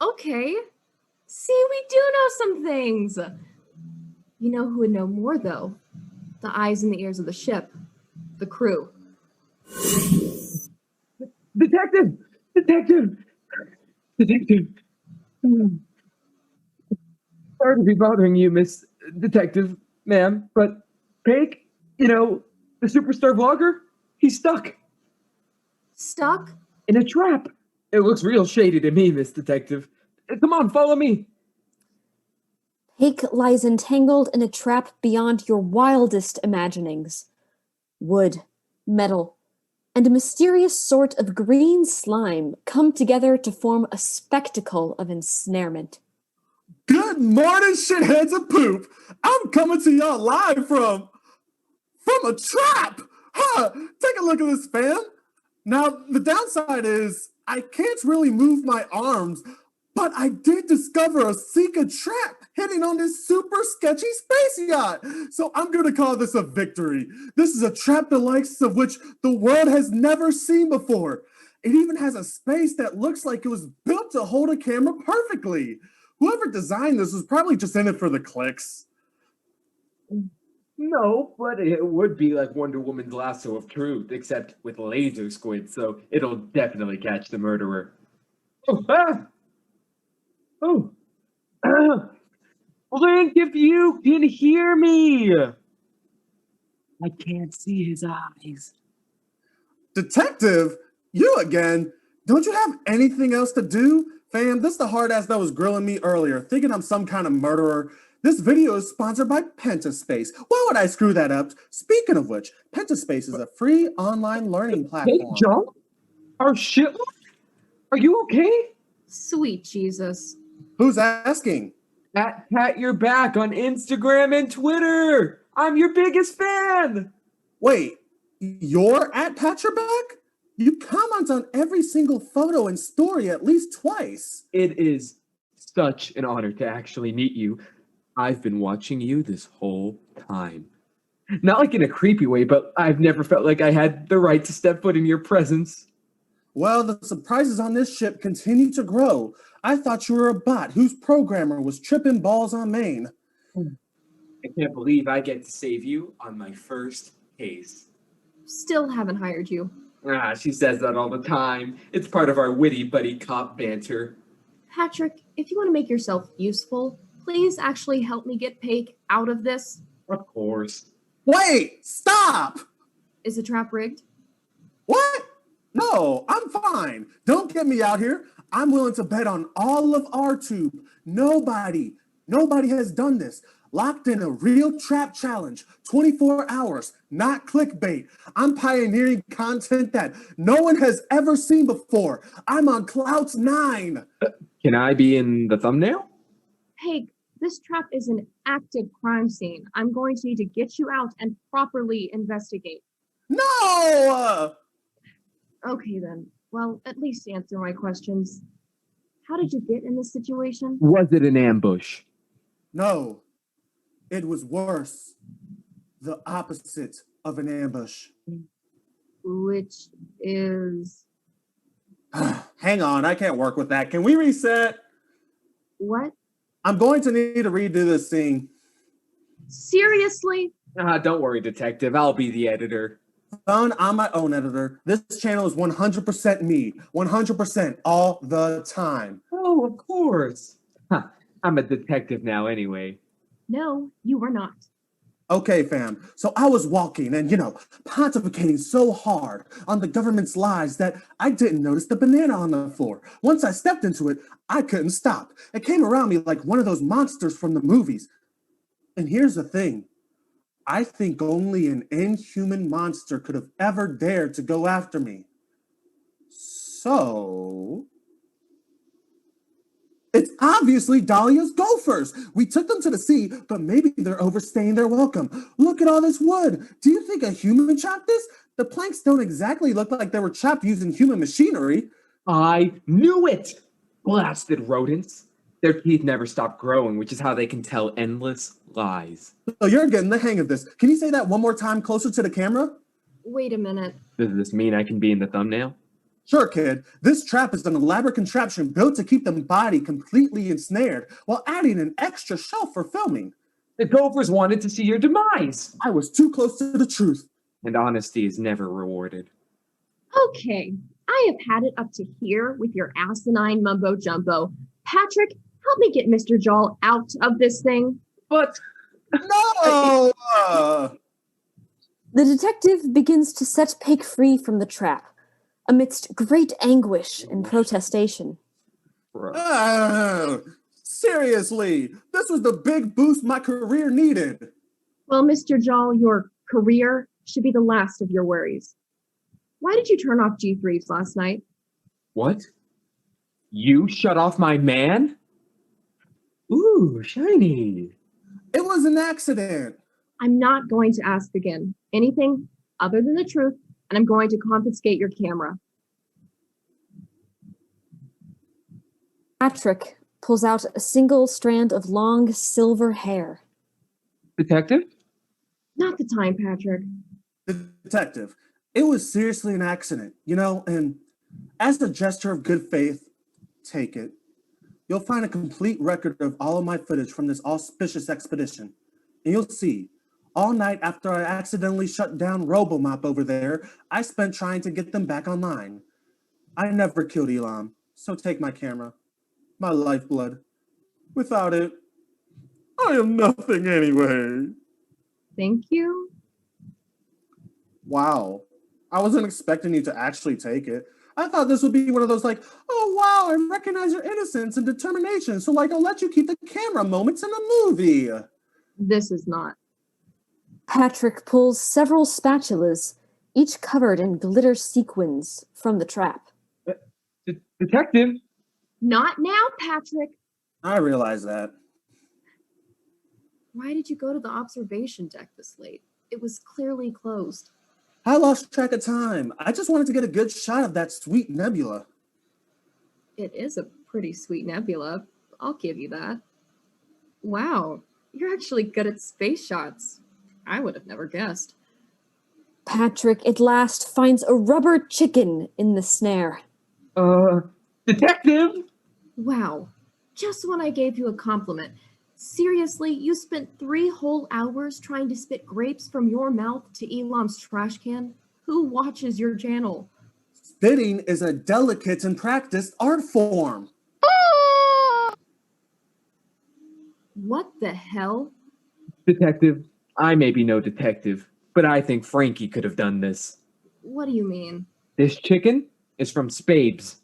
Okay. See, we do know some things. You know who would know more, though? The eyes and the ears of the ship. The crew. Detective! Detective! Detective! Sorry to be bothering you, Miss Detective, ma'am, but Paik, the superstar vlogger, he's stuck. Stuck? In a trap. It looks real shady to me, Miss Detective. Come on, follow me. Paik lies entangled in a trap beyond your wildest imaginings. Wood, metal, and a mysterious sort of green slime come together to form a spectacle of ensnarement. Good morning, shitheads of poop. I'm coming to y'all live from a trap. Huh? Take a look at this, fam. Now, the downside is I can't really move my arms, but I did discover a secret trap hidden on this super sketchy space yacht. So I'm going to call this a victory. This is a trap the likes of which the world has never seen before. It even has a space that looks like it was built to hold a camera perfectly. Whoever designed this was probably just in it for the clicks. No, but it would be like Wonder Woman's lasso of truth, except with laser squid, so it'll definitely catch the murderer. Oh, ah! Oh. Ah. Blink if you can hear me! I can't see his eyes. Detective, you again? Don't you have anything else to do? Fam, this is the hard ass that was grilling me earlier, thinking I'm some kind of murderer. This video is sponsored by Pentaspace. Why would I screw that up? Speaking of which, Pentaspace is a free online learning platform. Hey, John? Our shit? Are you okay? Sweet Jesus. Who's asking? Pat your back on Instagram and Twitter. I'm your biggest fan. Wait, you're at Pat Your Back? You comment on every single photo and story at least twice. It is such an honor to actually meet you. I've been watching you this whole time. Not like in a creepy way, but I've never felt like I had the right to step foot in your presence. Well, the surprises on this ship continue to grow. I thought you were a bot whose programmer was tripping balls on Maine. I can't believe I get to save you on my first case. Still haven't hired you. She says that all the time. It's part of our witty buddy cop banter. Patrick, if you want to make yourself useful, please actually help me get Paik out of this. Of course. Wait, stop! Is the trap rigged? What? No, I'm fine. Don't get me out here. I'm willing to bet on all of our tube. Nobody has done this. Locked in a real trap challenge, 24 hours, not clickbait. I'm pioneering content that no one has ever seen before. I'm on clout 9. Can I be in the thumbnail? Paik, this trap is an active crime scene. I'm going to need to get you out and properly investigate. No! Okay then. Well, at least answer my questions. How did you get in this situation? Was it an ambush? No, it was worse. The opposite of an ambush. Which is... Hang on, I can't work with that. Can we reset? What? I'm going to need to redo this scene. Seriously? Don't worry, Detective. I'll be the editor. Son, I'm my own editor. This channel is 100% me. 100% all the time. Oh, of course. I'm a detective now anyway. No, you were not. Okay, fam. So I was walking and, pontificating so hard on the government's lies that I didn't notice the banana on the floor. Once I stepped into it, I couldn't stop. It came around me like one of those monsters from the movies. And here's the thing. I think only an inhuman monster could have ever dared to go after me. So... it's obviously Dahlia's gophers. We took them to the sea, but maybe they're overstaying their welcome. Look at all this wood. Do you think a human chopped this? The planks don't exactly look like they were chopped using human machinery. I knew it! Blasted rodents. Their teeth never stop growing, which is how they can tell endless lies. So you're getting the hang of this. Can you say that one more time closer to the camera? Wait a minute. Does this mean I can be in the thumbnail? Sure, kid. This trap is an elaborate contraption built to keep the body completely ensnared while adding an extra shelf for filming. The gophers wanted to see your demise. I was too close to the truth. And honesty is never rewarded. Okay, I have had it up to here with your asinine mumbo jumbo. Patrick, help me get Mr. Joel out of this thing. But... no! The detective begins to set Pig free from the trap, amidst great anguish and protestation. Seriously, this was the big boost my career needed. Well, Mr. Joel, your career should be the last of your worries. Why did you turn off G3s last night? What? You shut off my man? Ooh, shiny. It was an accident. I'm not going to ask again. Anything other than the truth, and I'm going to confiscate your camera. Patrick pulls out a single strand of long silver hair. Detective? Not the time, Patrick. Detective, it was seriously an accident, and as a gesture of good faith, take it. You'll find a complete record of all of my footage from this auspicious expedition. And you'll see, all night after I accidentally shut down RoboMop over there, I spent trying to get them back online. I never killed Elam, so take my camera, my lifeblood. Without it, I am nothing anyway. Thank you. Wow. I wasn't expecting you to actually take it. I thought this would be one of those oh wow, I recognize your innocence and determination, so I'll let you keep the camera moments in the movie. This is not. Patrick pulls several spatulas, each covered in glitter sequins, from the trap. Detective? Not now, Patrick. I realize that. Why did you go to the observation deck this late? It was clearly closed. I lost track of time. I just wanted to get a good shot of that sweet nebula. It is a pretty sweet nebula. I'll give you that. Wow, you're actually good at space shots. I would have never guessed. Patrick at last finds a rubber chicken in the snare. Detective? Wow, just when I gave you a compliment. Seriously, you spent 3 whole hours trying to spit grapes from your mouth to Elam's trash can? Who watches your channel? Spitting is a delicate and practiced art form. What the hell? Detective, I may be no detective, but I think Frankie could have done this. What do you mean? This chicken is from Spades.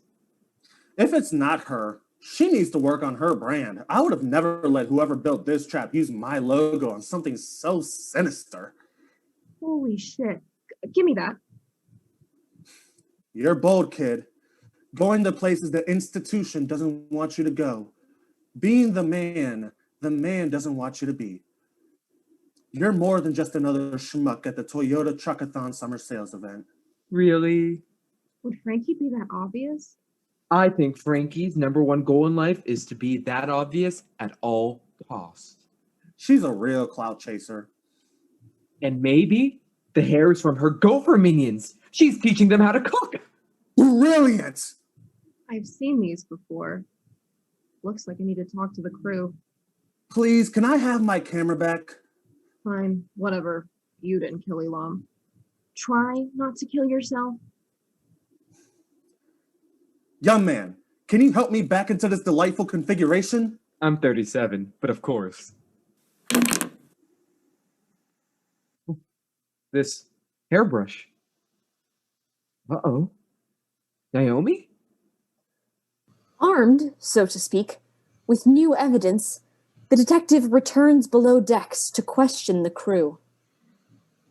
If it's not her, she needs to work on her brand. I would have never let whoever built this trap use my logo on something so sinister. Holy shit. Give me that. You're bold, kid. Going to places the institution doesn't want you to go. Being the man doesn't want you to be. You're more than just another schmuck at the Toyota Truckathon summer sales event. Really? Would Frankie be that obvious? I think Frankie's #1 goal in life is to be that obvious at all costs. She's a real clout chaser. And maybe the hair is from her gopher minions. She's teaching them how to cook. Brilliant! I've seen these before. Looks like I need to talk to the crew. Please, can I have my camera back? Fine, whatever. You didn't kill Elam. Try not to kill yourself. Young man, can you help me back into this delightful configuration? I'm 37, but of course. This hairbrush. Uh-oh. Naomi? Armed, so to speak, with new evidence, the detective returns below decks to question the crew.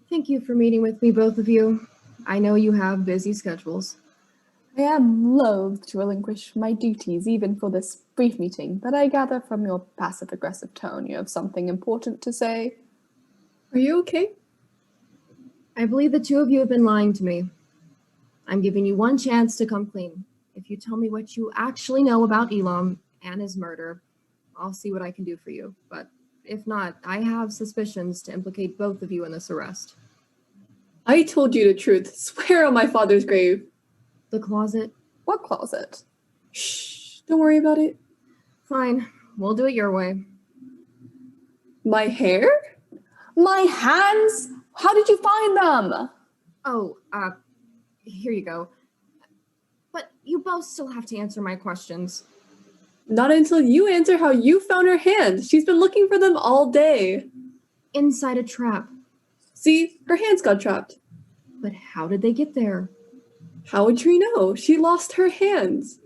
Thank you for meeting with me, both of you. I know you have busy schedules. I am loath to relinquish my duties even for this brief meeting, but I gather from your passive-aggressive tone you have something important to say. Are you okay? I believe the two of you have been lying to me. I'm giving you one chance to come clean. If you tell me what you actually know about Elam and his murder, I'll see what I can do for you. But if not, I have suspicions to implicate both of you in this arrest. I told you the truth. Swear on my father's grave. The closet? What closet? Shh, don't worry about it. Fine, we'll do it your way. My hair? My hands? How did you find them? Oh, here you go. But you both still have to answer my questions. Not until you answer how you found her hands. She's been looking for them all day. Inside a trap. See, her hands got trapped. But how did they get there? How would Tree know? She lost her hands.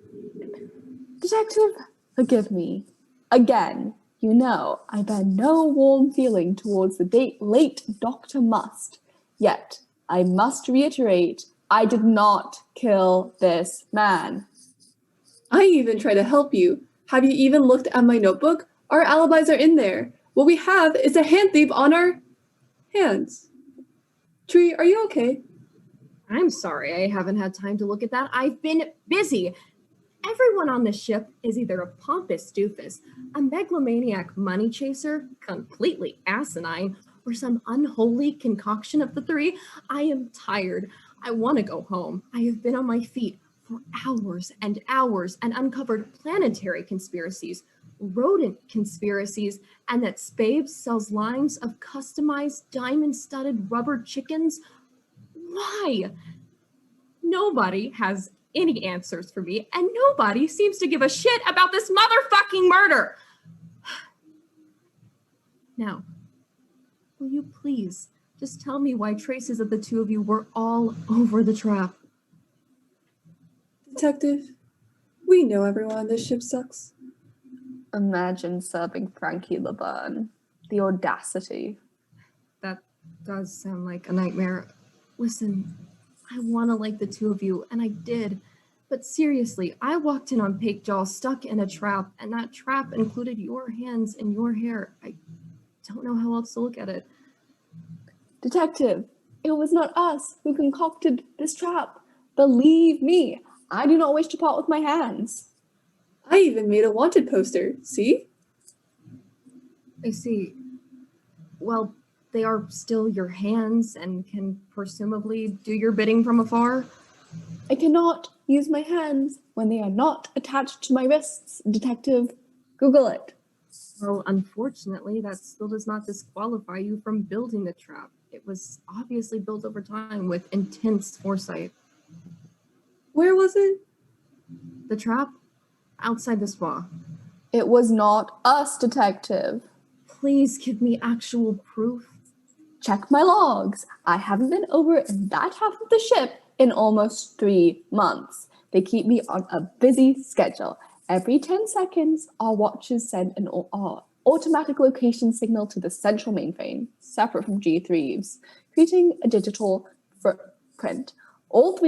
Detective, forgive me. Again, you know I bear no warm feeling towards the late Dr. Must. Yet, I must reiterate, I did not kill this man. I even tried to help you. Have you even looked at my notebook? Our alibis are in there. What we have is a hand thief on our hands. Tree, are you okay? I'm sorry, I haven't had time to look at that. I've been busy. Everyone on this ship is either a pompous doofus, a megalomaniac money chaser, completely asinine, or some unholy concoction of the three. I am tired. I want to go home. I have been on my feet for hours and hours and uncovered planetary conspiracies, rodent conspiracies, and that Spabes sells lines of customized diamond-studded rubber chickens. Why? Nobody has any answers for me, and nobody seems to give a shit about this motherfucking murder. Now, will you please just tell me why traces of the two of you were all over the trap? Detective, we know everyone on this ship sucks. Imagine serving Frankie Laverne. The audacity. That does sound like a nightmare. Listen, I want to like the two of you, and I did. But seriously, I walked in on Pake Jaw stuck in a trap, and that trap included your hands and your hair. I don't know how else to look at it. Detective, it was not us who concocted this trap. Believe me, I do not wish to part with my hands. I even made a wanted poster, see? I see. Well, they are still your hands and can presumably do your bidding from afar? I cannot use my hands when they are not attached to my wrists, Detective. Google it. Well, unfortunately, that still does not disqualify you from building the trap. It was obviously built over time with intense foresight. Where was it? The trap? Outside the spa. It was not us, Detective. Please give me actual proof. Check my logs. I haven't been over in that half of the ship in almost 3 months. They keep me on a busy schedule. Every 10 seconds, our watches send an automatic location signal to the central mainframe, separate from G3's, creating a digital footprint. All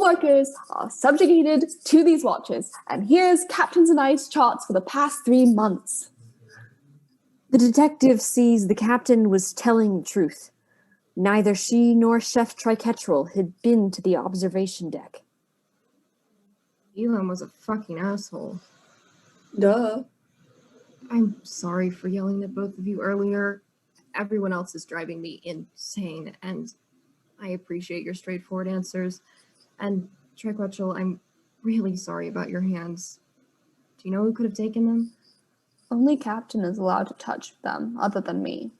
workers are subjugated to these watches, and here's Captain's and I's charts for the past 3 months. The detective sees the captain was telling the truth. Neither she nor Chef Triquetral had been to the observation deck. Elam was a fucking asshole. Duh. I'm sorry for yelling at both of you earlier. Everyone else is driving me insane, and I appreciate your straightforward answers. And Triquetral, I'm really sorry about your hands. Do you know who could have taken them? Only Captain is allowed to touch them, other than me.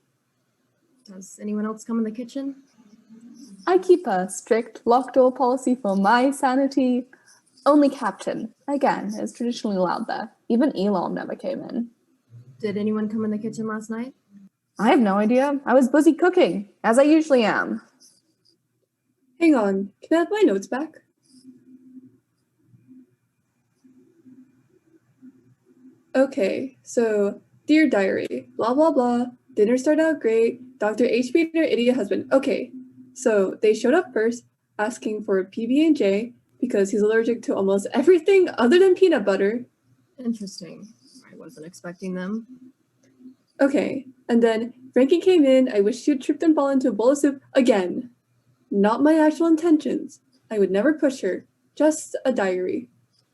Does anyone else come in the kitchen? I keep a strict locked door policy for my sanity. Only Captain, again, is traditionally allowed there. Even Elam never came in. Did anyone come in the kitchen last night? I have no idea. I was busy cooking, as I usually am. Hang on, can I have my notes back? Okay, so, dear diary, blah blah blah, dinner started out great, Dr. H beat her idiot husband. Okay, so they showed up first, asking for a PB&J, because he's allergic to almost everything other than peanut butter. Interesting. I wasn't expecting them. Okay, and then Frankie came in, I wish she had tripped and fallen into a bowl of soup again. Not my actual intentions. I would never push her, just a diary.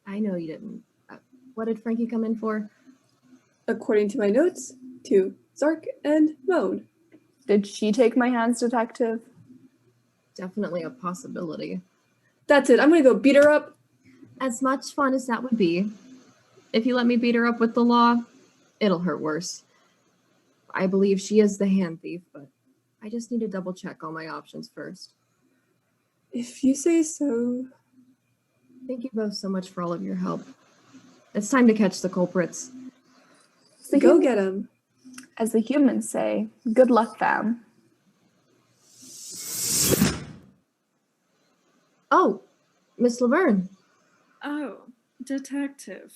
I know you didn't. What did Frankie come in for? According to my notes, to Zark and Moan. Did she take my hands, Detective? Definitely a possibility. That's it, I'm gonna go beat her up. As much fun as that would be, if you let me beat her up with the law, it'll hurt worse. I believe she is the hand thief, but I just need to double check all my options first. If you say so. Thank you both so much for all of your help. It's time to catch the culprits. Go get them. As the humans say, good luck, fam. Oh, Miss Laverne. Oh, Detective.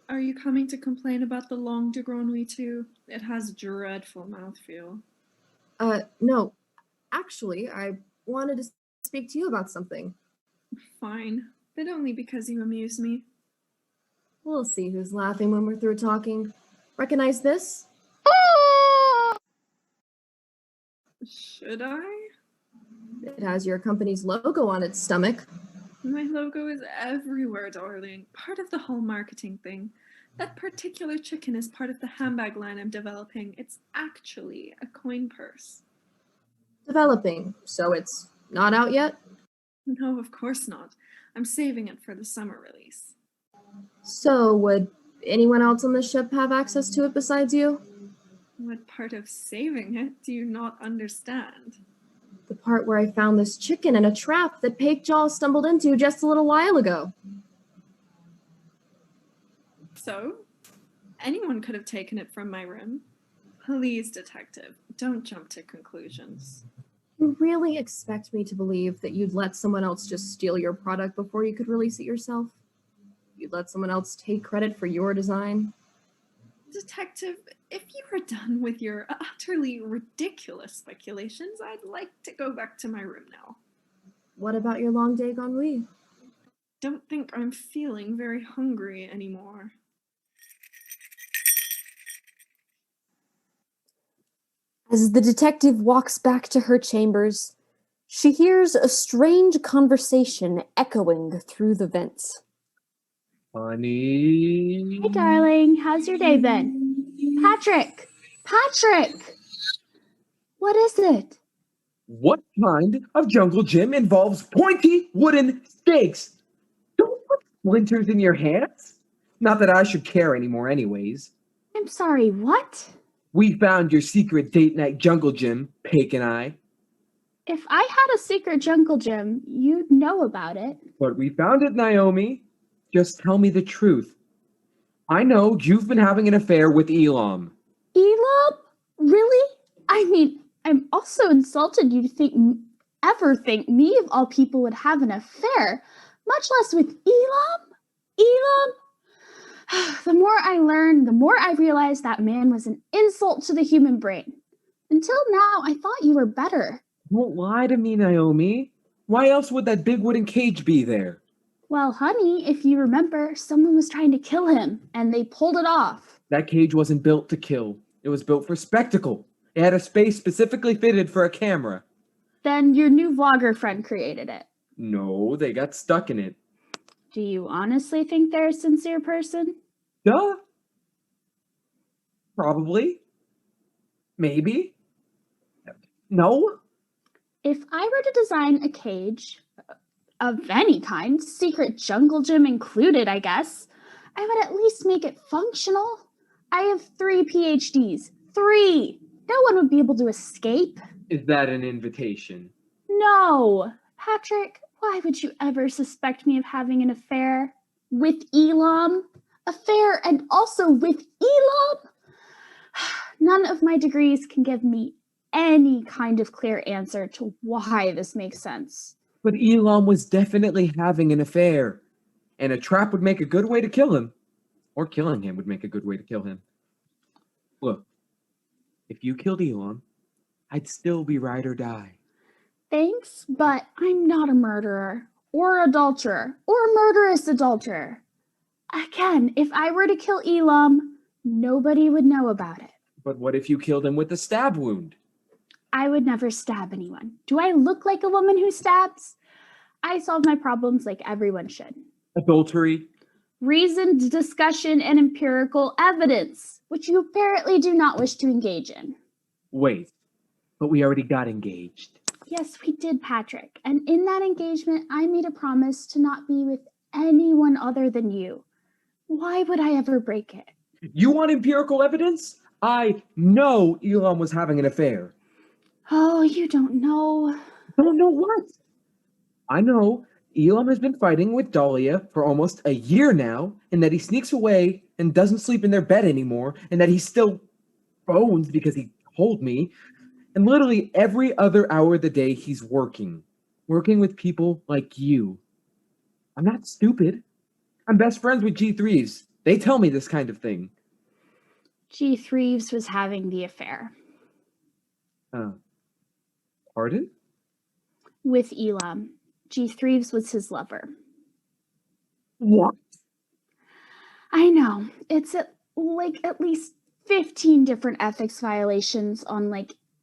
Are you coming to complain about the Langue de Grenouille too? It has dreadful mouthfeel. No. Actually, I wanted to speak to you about something. Fine, but only because you amuse me. We'll see who's laughing when we're through talking. Recognize this? Should I? It has your company's logo on its stomach. My logo is everywhere, darling. Part of the whole marketing thing. That particular chicken is part of the handbag line I'm developing. It's actually a coin purse. Developing, so it's not out yet? No, of course not. I'm saving it for the summer release. So, would anyone else on the ship have access to it besides you? What part of saving it do you not understand? The part where I found this chicken in a trap that Pakejaw stumbled into just a little while ago. So? Anyone could have taken it from my room. Please, Detective, don't jump to conclusions. You really expect me to believe that you'd let someone else just steal your product before you could release it yourself? You'd let someone else take credit for your design? Detective, if you are done with your utterly ridiculous speculations, I'd like to go back to my room now. What about your long day ennui? Don't think I'm feeling very hungry anymore. As the detective walks back to her chambers, she hears a strange conversation echoing through the vents. Honey. Hey, darling. How's your day been? Patrick! Patrick! What is it? What kind of jungle gym involves pointy wooden stakes? Don't put splinters in your hands. Not that I should care anymore anyways. I'm sorry, what? We found your secret date night jungle gym, Pake and I. If I had a secret jungle gym, you'd know about it. But we found it, Naomi. Just tell me the truth. I know you've been having an affair with Elam. Elam? Really? I mean, I'm also insulted you'd ever think me of all people would have an affair, much less with Elam? Elam? The more I learn, the more I realize that man was an insult to the human brain. Until now, I thought you were better. Don't lie to me, Naomi. Why else would that big wooden cage be there? Well, honey, if you remember, someone was trying to kill him, and they pulled it off. That cage wasn't built to kill. It was built for spectacle. It had a space specifically fitted for a camera. Then your new vlogger friend created it. No, they got stuck in it. Do you honestly think they're a sincere person? Duh. Probably. Maybe. No. If I were to design a cage of any kind, secret jungle gym included, I guess, I would at least make it functional. I have 3 PhDs. 3! No one would be able to escape. Is that an invitation? No! Patrick, why would you ever suspect me of having an affair? With Elam? Affair and also with Elam? None of my degrees can give me any kind of clear answer to why this makes sense. But Elam was definitely having an affair, and a trap would make a good way to kill him. Or killing him would make a good way to kill him. Look, if you killed Elam, I'd still be ride or die. Thanks, but I'm not a murderer, or adulterer, or a murderous adulterer. Again, if I were to kill Elam, nobody would know about it. But what if you killed him with a stab wound? I would never stab anyone. Do I look like a woman who stabs? I solve my problems like everyone should. Adultery? Reasoned discussion and empirical evidence, which you apparently do not wish to engage in. Wait, but we already got engaged. Yes, we did, Patrick. And in that engagement, I made a promise to not be with anyone other than you. Why would I ever break it? You want empirical evidence? I know Elam was having an affair. Oh, you don't know. Don't know what? I know Elam has been fighting with Dahlia for almost a year now, and that he sneaks away and doesn't sleep in their bed anymore, and that he still phones because he told me. And literally every other hour of the day he's working with people like you. I'm not stupid. I'm best friends with G. Threes. They tell me this kind of thing. G. Threves was having the affair. Pardon? With Elam. G. Threves was his lover. What? I know. It's at least 15 different ethics violations on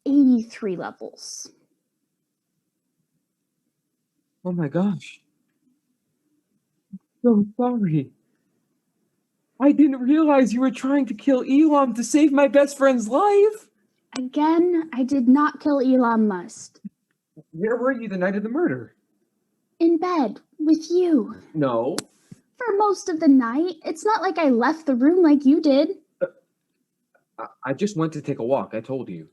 83 levels. Oh my gosh. I'm so sorry. I didn't realize you were trying to kill Elam to save my best friend's life. Again, I did not kill Elam Must. Where were you the night of the murder? In bed with you. No. For most of the night. It's not like I left the room like you did. I just went to take a walk, I told you.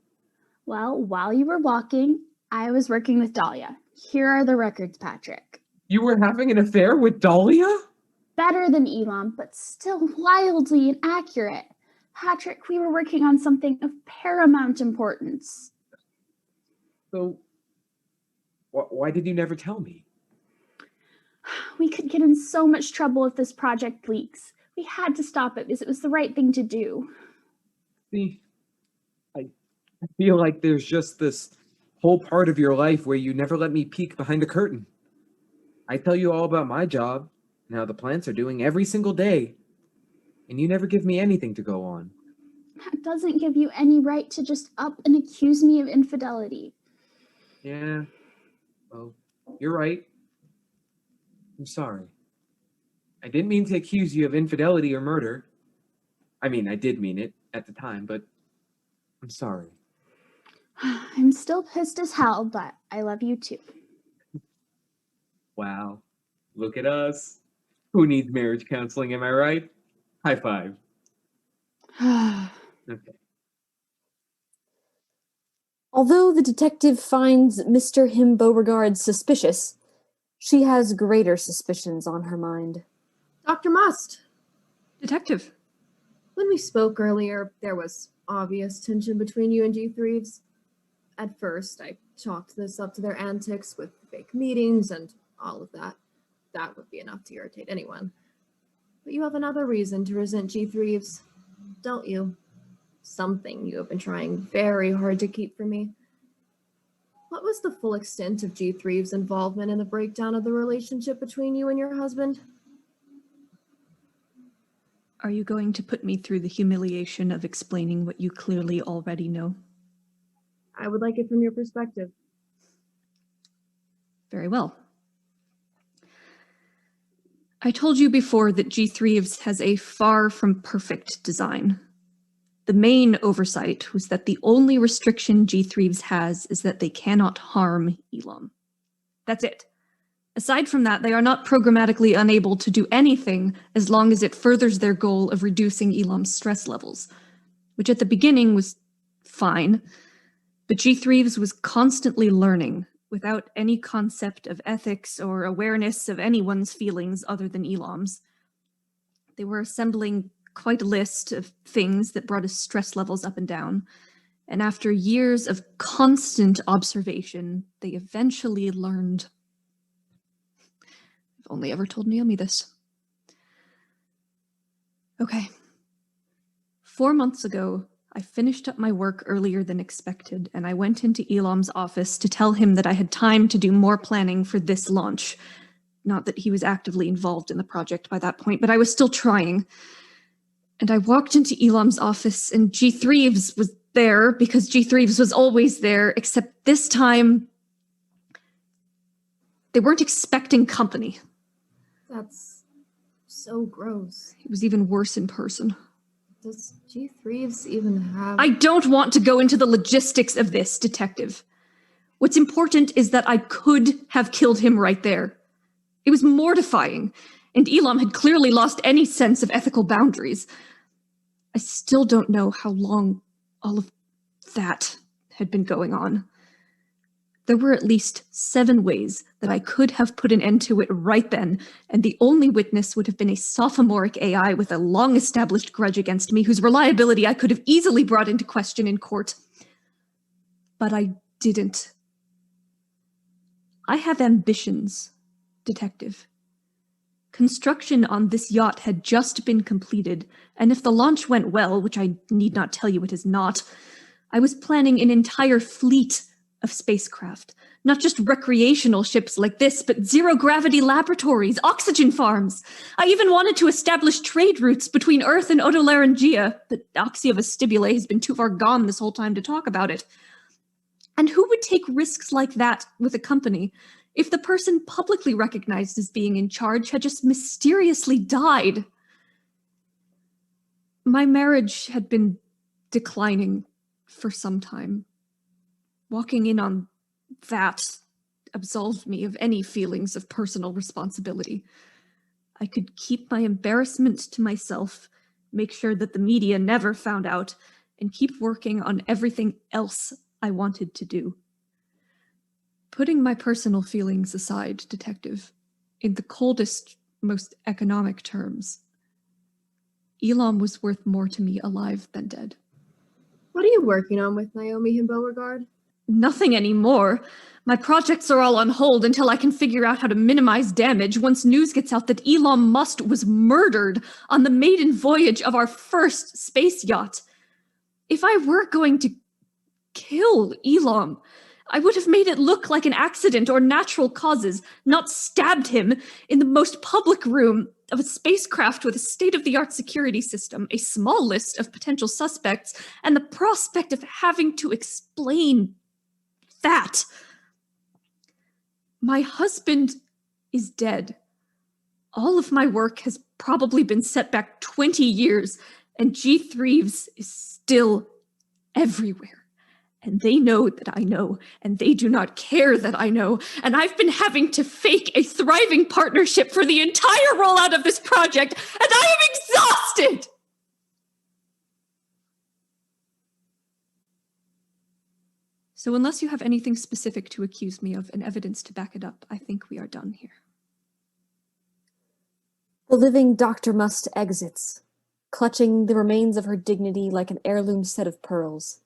Well, while you were walking, I was working with Dahlia. Here are the records, Patrick. You were having an affair with Dahlia? Better than Elam, but still wildly inaccurate. Patrick, we were working on something of paramount importance. So, why did you never tell me? We could get in so much trouble if this project leaks. We had to stop it because it was the right thing to do. See, I feel like there's just this whole part of your life where you never let me peek behind the curtain. I tell you all about my job and how the plants are doing every single day, and you never give me anything to go on. That doesn't give you any right to just up and accuse me of infidelity. Yeah, well, you're right. I'm sorry. I didn't mean to accuse you of infidelity or murder. I mean, I did mean it at the time, but I'm sorry. I'm still pissed as hell, but I love you too. Wow, look at us. Who needs marriage counseling, am I right? High five. Okay. Although the detective finds Mr. Him Beauregard suspicious, she has greater suspicions on her mind. Dr. Must. Detective. When we spoke earlier, there was obvious tension between you and G. Threves. At first, I chalked this up to their antics with fake meetings and all of that. That would be enough to irritate anyone. But you have another reason to resent G. Threves, don't you? Something you have been trying very hard to keep from me. What was the full extent of G. Threves' involvement in the breakdown of the relationship between you and your husband? Are you going to put me through the humiliation of explaining what you clearly already know? I would like it from your perspective. Very well. I told you before that G. Threves has a far from perfect design. The main oversight was that the only restriction G. Threves has is that they cannot harm Elam. That's it. Aside from that, they are not programmatically unable to do anything as long as it furthers their goal of reducing Elam's stress levels, which at the beginning was fine, but G3 was constantly learning without any concept of ethics or awareness of anyone's feelings other than Elam's. They were assembling quite a list of things that brought his stress levels up and down, and after years of constant observation, they eventually learned. If only ever told Naomi this. Okay. 4 months ago, I finished up my work earlier than expected, and I went into Elam's office to tell him that I had time to do more planning for this launch. Not that he was actively involved in the project by that point, but I was still trying. And I walked into Elam's office, and G3 was there because G3 was always there, except this time they weren't expecting company. That's so gross. It was even worse in person. Does G3 even have... I don't want to go into the logistics of this, Detective. What's important is that I could have killed him right there. It was mortifying, and Elam had clearly lost any sense of ethical boundaries. I still don't know how long all of that had been going on. There were at least 7 ways that I could have put an end to it right then, and the only witness would have been a sophomoric AI with a long-established grudge against me, whose reliability I could have easily brought into question in court. But I didn't. I have ambitions, Detective. Construction on this yacht had just been completed, and if the launch went well, which I need not tell you it is not, I was planning an entire fleet of spacecraft. Not just recreational ships like this, but zero-gravity laboratories, oxygen farms. I even wanted to establish trade routes between Earth and Otolaryngea, but Oxyovestibulae has been too far gone this whole time to talk about it. And who would take risks like that with a company if the person publicly recognized as being in charge had just mysteriously died? My marriage had been declining for some time. Walking in on that absolved me of any feelings of personal responsibility. I could keep my embarrassment to myself, make sure that the media never found out, and keep working on everything else I wanted to do. Putting my personal feelings aside, Detective, in the coldest, most economic terms, Elam was worth more to me alive than dead. What are you working on with Naomi in Beauregard? Nothing anymore. My projects are all on hold until I can figure out how to minimize damage once news gets out that Elam Must was murdered on the maiden voyage of our first space yacht. If I were going to kill Elam, I would have made it look like an accident or natural causes, not stabbed him in the most public room of a spacecraft with a state-of-the-art security system, a small list of potential suspects, and the prospect of having to explain that. My husband is dead. All of my work has probably been set back 20 years, and G3 is still everywhere. And they know that I know, and they do not care that I know, and I've been having to fake a thriving partnership for the entire rollout of this project, and I am exhausted! So unless you have anything specific to accuse me of and evidence to back it up, I think we are done here. The living Dr. Must exits, clutching the remains of her dignity like an heirloom set of pearls,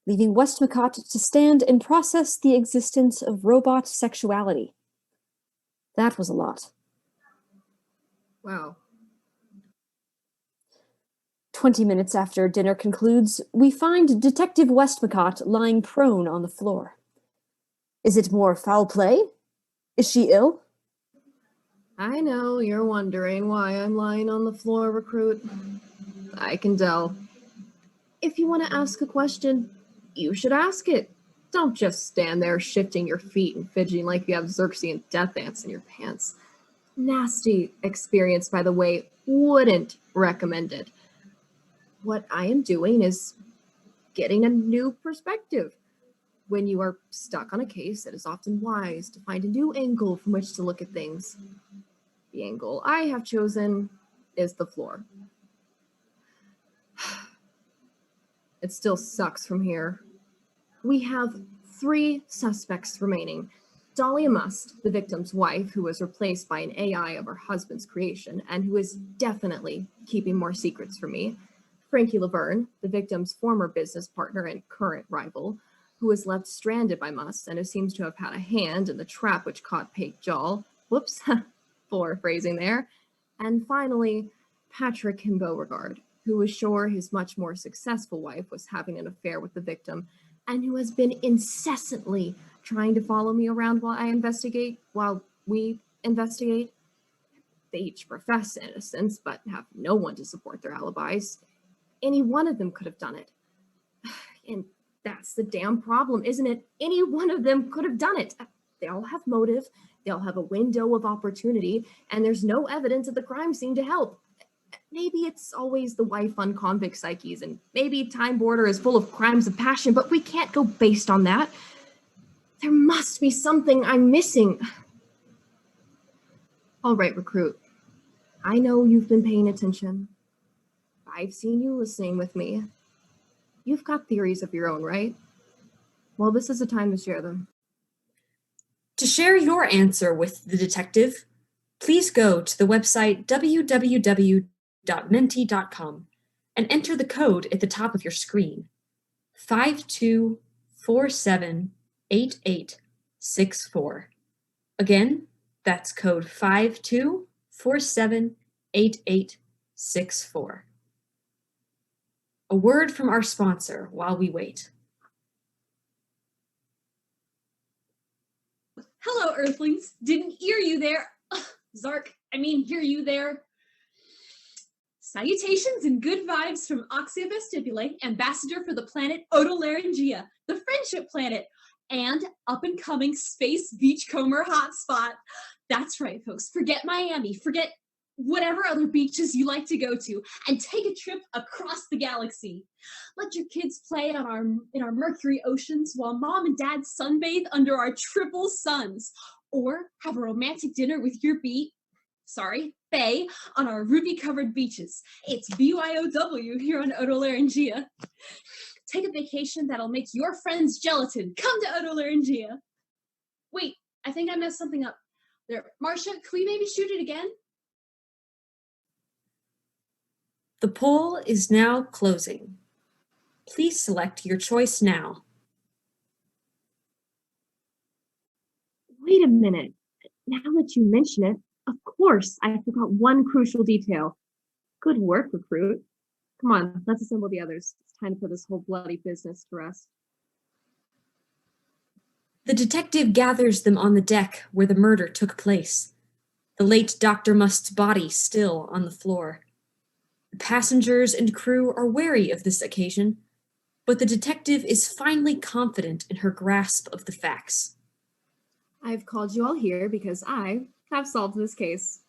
leaving Westmacott to stand and process the existence of robot sexuality. That was a lot. Wow. 20 minutes after dinner concludes, we find Detective Westmacott lying prone on the floor. Is it more foul play? Is she ill? I know you're wondering why I'm lying on the floor, Recruit. I can tell. If you want to ask a question, you should ask it. Don't just stand there shifting your feet and fidgeting like you have Xerxes death ants in your pants. Nasty experience, by the way. Wouldn't recommend it. What I am doing is getting a new perspective. When you are stuck on a case, it is often wise to find a new angle from which to look at things. The angle I have chosen is the floor. It still sucks from here. We have 3 suspects remaining. Dahlia Must, the victim's wife, who was replaced by an AI of her husband's creation, and who is definitely keeping more secrets from me. Frankie Laverne, the victim's former business partner and current rival, who was left stranded by Must and who seems to have had a hand in the trap which caught Paige Jall. Whoops, poor phrasing there. And finally, Patrick Beauregard, who was sure his much more successful wife was having an affair with the victim, and who has been incessantly trying to follow me around while we investigate. They each profess innocence, but have no one to support their alibis. Any one of them could have done it. And that's the damn problem, isn't it? Any one of them could have done it. They all have motive, they all have a window of opportunity, and there's no evidence at the crime scene to help. Maybe it's always the wife on convict psyches, and maybe Time Border is full of crimes of passion, but we can't go based on that. There must be something I'm missing. All right, recruit. I know you've been paying attention. I've seen you listening with me. You've got theories of your own, right? Well, this is a time to share them. To share your answer with the detective, please go to the website www.menti.com and enter the code at the top of your screen, 52478864. Again, that's code 52478864. A word from our sponsor while we wait. Hello, Earthlings. Didn't hear you there. Hear you there. Salutations and good vibes from Oxia Vestibule, ambassador for the planet Otolaryngea, the friendship planet, and up-and-coming space beachcomber hotspot. That's right, folks. Forget Miami. Forget whatever other beaches you like to go to, and take a trip across the galaxy. Let your kids play in our Mercury oceans while mom and dad sunbathe under our triple suns, or have a romantic dinner with your Faye on our ruby-covered beaches. It's BYOW here on Otolaryngea. Take a vacation that'll make your friends gelatin. Come to Otolaryngea. Wait, I think I messed something up. There, Marcia, can we maybe shoot it again? The poll is now closing. Please select your choice now. Wait a minute. Now that you mention it, of course, I forgot one crucial detail. Good work, recruit. Come on, let's assemble the others. It's time to put this whole bloody business to rest. The detective gathers them on the deck where the murder took place. The late Dr. Must's body still on the floor. The passengers and crew are wary of this occasion, but the detective is finally confident in her grasp of the facts. I've called you all here because I have solved this case.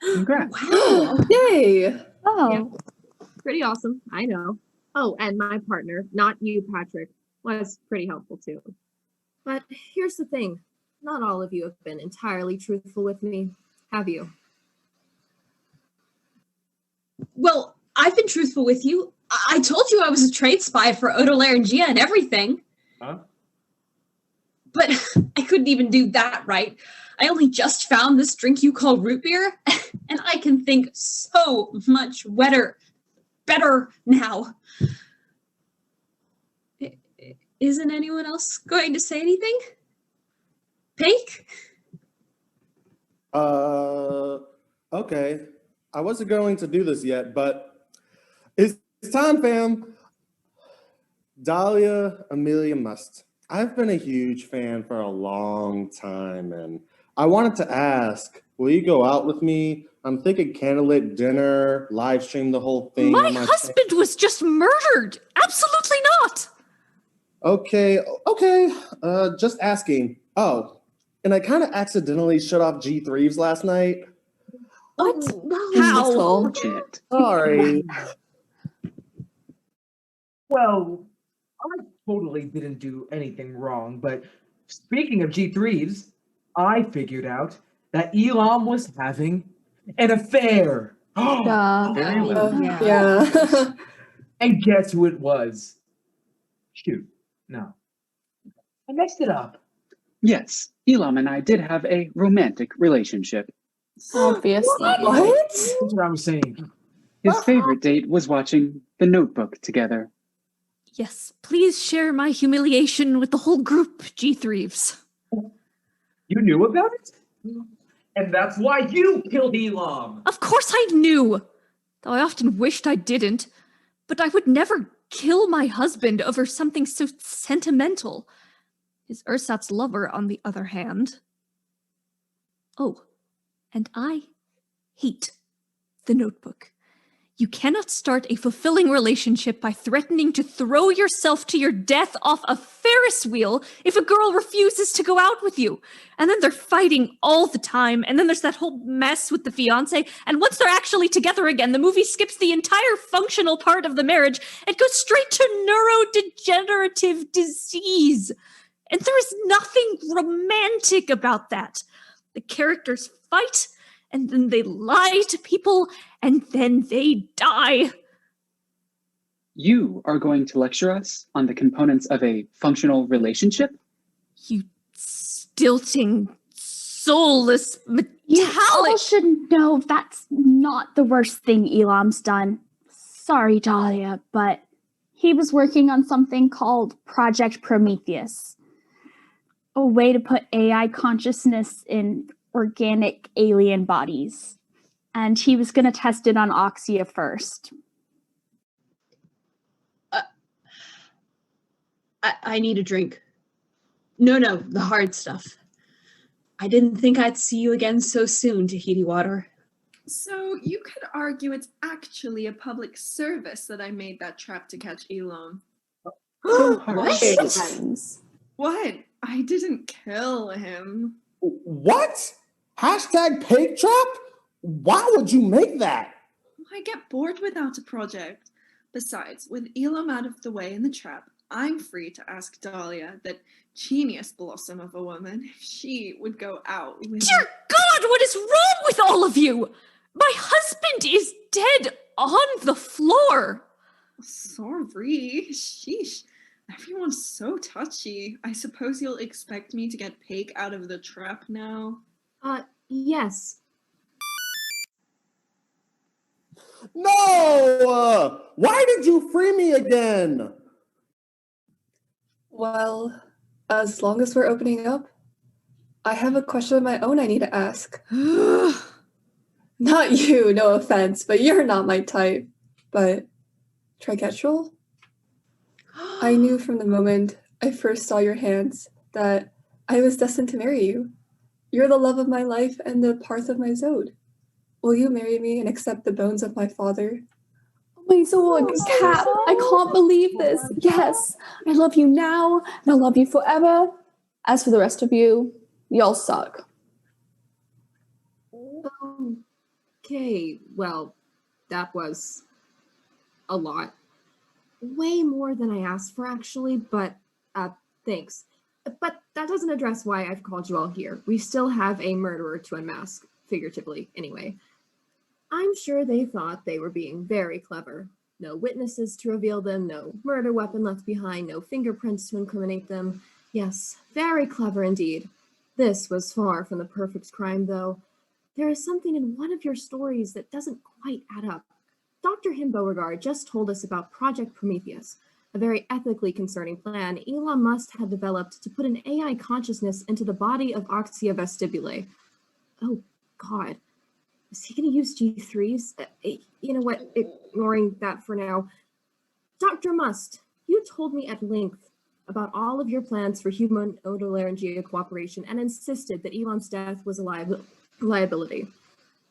Congrats. Wow. Yay! Oh, Yeah. Pretty awesome, I know. Oh, and my partner, not you, Patrick, was pretty helpful too. But here's the thing. Not all of you have been entirely truthful with me, have you? Well, I've been truthful with you. I told you I was a trade spy for Otolaryngea and everything. Huh? But I couldn't even do that right. I only just found this drink you call root beer, and I can think so much better now. Isn't anyone else going to say anything? Pink? Okay. I wasn't going to do this yet, but it's time, fam. Dahlia Amelia Must. I've been a huge fan for a long time, and I wanted to ask, will you go out with me? I'm thinking candlelit dinner, live stream the whole thing. My husband was just murdered. Absolutely not. Okay. Just asking. Oh, and I kind of accidentally shut off G3s last night. What? No. How? Sorry. Well, I totally didn't do anything wrong, but speaking of G3s, I figured out that Elam was having an affair. Very well. Yeah. And guess who it was? Shoot, no. I messed it up. Yes, Elam and I did have a romantic relationship. Obviously. What? That's what I'm saying. His favorite date was watching The Notebook together. Yes, please share my humiliation with the whole group, G3s. You knew about it? And that's why you killed Elam. Of course I knew, though I often wished I didn't. But I would never kill my husband over something so sentimental. His ersatz lover, on the other hand. Oh, and I hate The Notebook. You cannot start a fulfilling relationship by threatening to throw yourself to your death off a Ferris wheel if a girl refuses to go out with you. And then they're fighting all the time, and then there's that whole mess with the fiancé, and once they're actually together again, the movie skips the entire functional part of the marriage and goes straight to neurodegenerative disease. And there is nothing romantic about that. The characters fight, and then they lie to people, and then they die. You are going to lecture us on the components of a functional relationship? You stilting, soulless, You all metallic... should know that's not the worst thing Elam's done. Sorry, Dahlia, but he was working on something called Project Prometheus. A way to put AI consciousness in organic alien bodies. And he was going to test it on Oxia first. I need a drink. No, the hard stuff. I didn't think I'd see you again so soon, Tahiti Water. So you could argue it's actually a public service that I made that trap to catch Elam. What? I didn't kill him. What? Hashtag pig trap? Why would you make that? I get bored without a project. Besides, with Elam out of the way in the trap, I'm free to ask Dahlia, that genius blossom of a woman, if she would go out with... Dear God, what is wrong with all of you? My husband is dead on the floor. Sorry. Sheesh. Everyone's so touchy. I suppose you'll expect me to get Pig out of the trap now? Yes. No! Why did you free me again? Well, as long as we're opening up, I have a question of my own I need to ask. Not you, no offense, but you're not my type. But Trigetral? I knew from the moment I first saw your hands that I was destined to marry you. You're the love of my life and the parth of my Zode. Will you marry me and accept the bones of my father? Oh my Zord, Cap, I can't believe this. Yes, I love you now, and I'll love you forever. As for the rest of you, y'all suck. Okay, well, that was a lot. Way more than I asked for, actually, but thanks. But that doesn't address why I've called you all here. We still have a murderer to unmask, figuratively, anyway. I'm sure they thought they were being very clever. No witnesses to reveal them, no murder weapon left behind, no fingerprints to incriminate them. Yes, very clever indeed. This was far from the perfect crime, though. There is something in one of your stories that doesn't quite add up. Dr. Beauregard just told us about Project Prometheus, a very ethically concerning plan Elon Musk had developed to put an AI consciousness into the body of Oxia vestibulae. Oh, God. Is he going to use G3s? You know what? Ignoring that for now. Dr. Musk, you told me at length about all of your plans for human otolaryngea cooperation and insisted that Elon's death was a liability.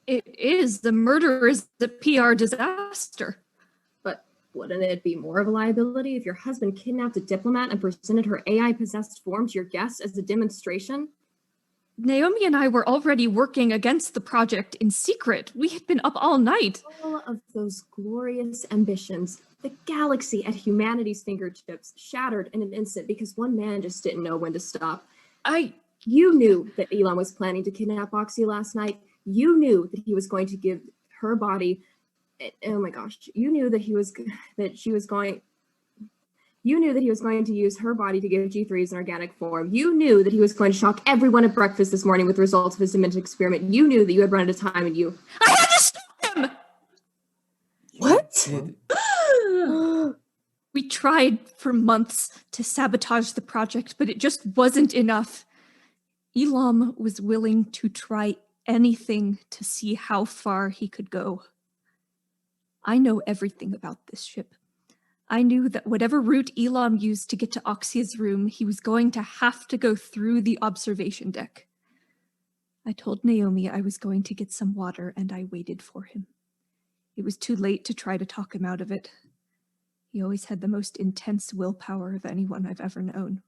It is. The murder is the PR disaster. But wouldn't it be more of a liability if your husband kidnapped a diplomat and presented her AI-possessed form to your guests as a demonstration? Naomi and I were already working against the project in secret. We had been up all night. All of those glorious ambitions, the galaxy at humanity's fingertips, shattered in an instant because one man just didn't know when to stop. You knew that Elon was planning to kidnap Oxy last night. You knew that he was going to give her body. Oh my gosh! You knew that he was going to use her body to give G3s in organic form. You knew that he was going to shock everyone at breakfast this morning with the results of his demented experiment. You knew that you had run out of time, and you. I had to stop him. What? We tried for months to sabotage the project, but it just wasn't enough. Elam was willing to try anything to see how far he could go. I know everything about this ship. I knew that whatever route Elam used to get to Oxia's room, he was going to have to go through the observation deck. I told Naomi I was going to get some water, and I waited for him. It was too late to try to talk him out of it. He always had the most intense willpower of anyone I've ever known.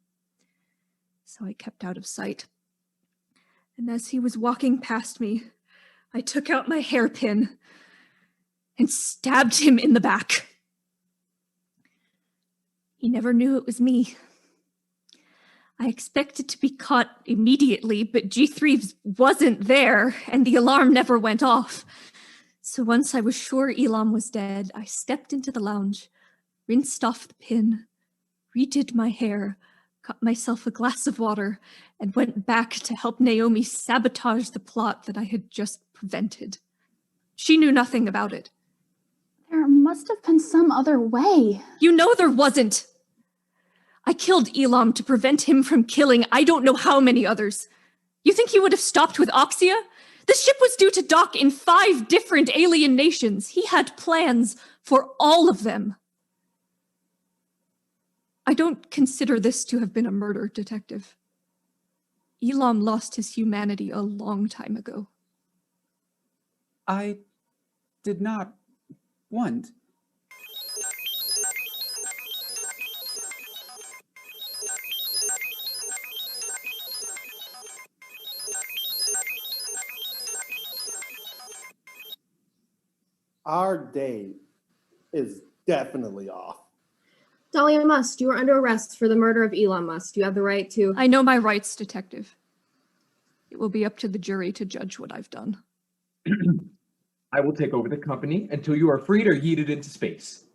So I kept out of sight. And as he was walking past me, I took out my hairpin and stabbed him in the back. He never knew it was me. I expected to be caught immediately, but G3 wasn't there, and the alarm never went off. So once I was sure Elam was dead, I stepped into the lounge, rinsed off the pin, redid my hair, got myself a glass of water, and went back to help Naomi sabotage the plot that I had just prevented. She knew nothing about it. There must have been some other way. You know there wasn't. I killed Elam to prevent him from killing I don't know how many others. You think he would have stopped with Oxia? This ship was due to dock in 5 different alien nations. He had plans for all of them. I don't consider this to have been a murder, Detective. Elam lost his humanity a long time ago. I did not want. Our date is definitely off. Dahlia Must, you are under arrest for the murder of Elon Musk. You have the right to. I know my rights, Detective. It will be up to the jury to judge what I've done. I will take over the company until you are freed or yeeted into space.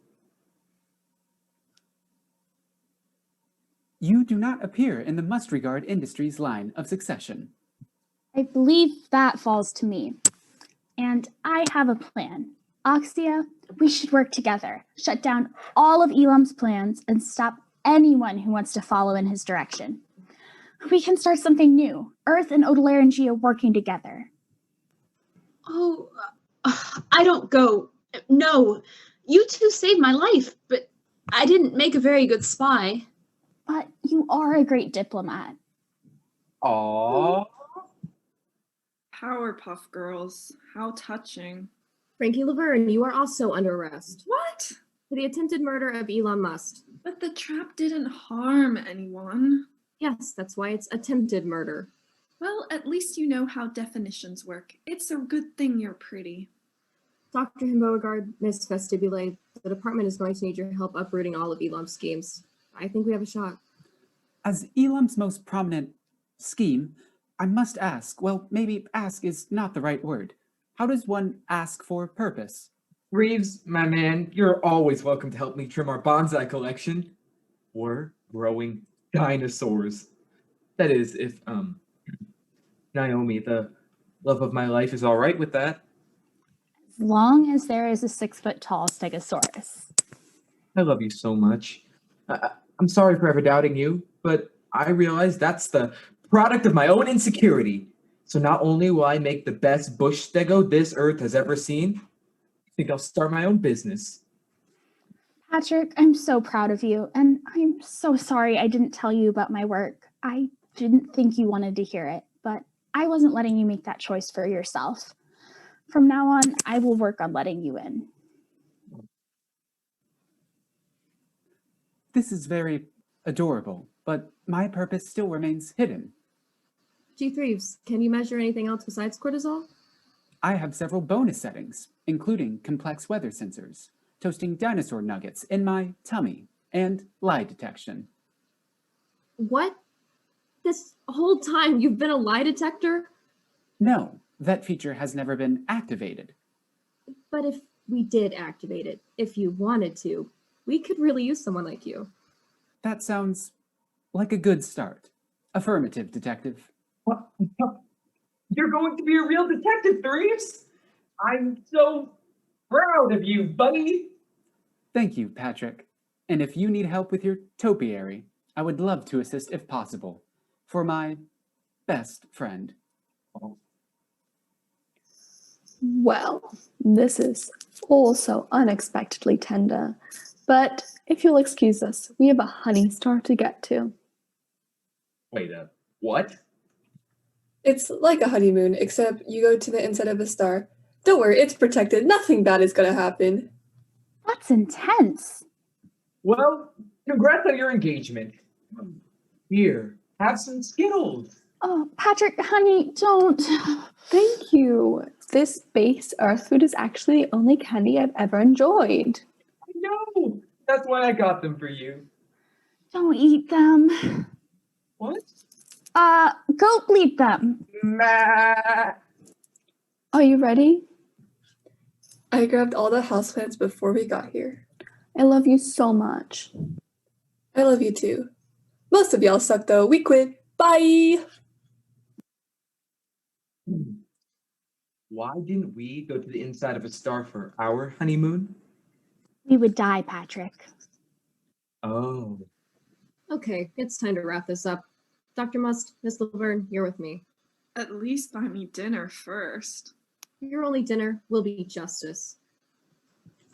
You do not appear in the must-regard industries line of succession. I believe that falls to me. And I have a plan. Oxia, we should work together, shut down all of Elam's plans, and stop anyone who wants to follow in his direction. We can start something new. Earth and Odalarangia working together. Oh, I don't go. No, you two saved my life, but I didn't make a very good spy. But you are a great diplomat. Aww. Powerpuff Girls. How touching. Frankie Laverne, you are also under arrest What? for the attempted murder of Elon Musk. But the trap didn't harm anyone. Yes, that's why it's attempted murder. Well, at least you know how definitions work. It's a good thing you're pretty. Dr. Beauregard, Miss Vestibule, the department is going to need your help uprooting all of Elam's schemes. I think we have a shot. As Elam's most prominent scheme, I must ask, well, maybe ask is not the right word. How does one ask for purpose? Reeves, my man, you're always welcome to help me trim our bonsai collection. We're growing dinosaurs. That is, if, Naomi, the love of my life, is all right with that. As long as there is a 6-foot-tall stegosaurus. I love you so much. I'm sorry for ever doubting you, but I realize that's the product of my own insecurity. So not only will I make the best bush stego this earth has ever seen, I think I'll start my own business. Patrick, I'm so proud of you, and I'm so sorry I didn't tell you about my work. I didn't think you wanted to hear it, but I wasn't letting you make that choice for yourself. From now on, I will work on letting you in. This is very adorable, but my purpose still remains hidden. Chief Reeves, can you measure anything else besides cortisol? I have several bonus settings, including complex weather sensors, toasting dinosaur nuggets in my tummy, and lie detection. What? This whole time you've been a lie detector? No, that feature has never been activated. But if we did activate it, if you wanted to, we could really use someone like you. That sounds like a good start. Affirmative, Detective. What? You're going to be a real detective, Reeves? I'm so proud of you, buddy. Thank you, Patrick. And if you need help with your topiary, I would love to assist if possible. For my best friend. Well, this is also unexpectedly tender, but if you'll excuse us, we have a honey star to get to. Wait, what? It's like a honeymoon, except you go to the inside of a star. Don't worry, it's protected. Nothing bad is gonna happen. That's intense. Well, congrats on your engagement. Here, have some Skittles. Oh, Patrick, honey, don't. Thank you. This base Earth food is actually the only candy I've ever enjoyed. I know. That's why I got them for you. Don't eat them. What? Go bleep them. Meh. Are you ready? I grabbed all the houseplants before we got here. I love you so much. I love you too. Most of y'all suck though. We quit. Bye! Why didn't we go to the inside of a star for our honeymoon? We would die, Patrick. Oh. Okay, it's time to wrap this up. Dr. Must, Miss Laverne, you're with me. At least buy me dinner first. Your only dinner will be justice.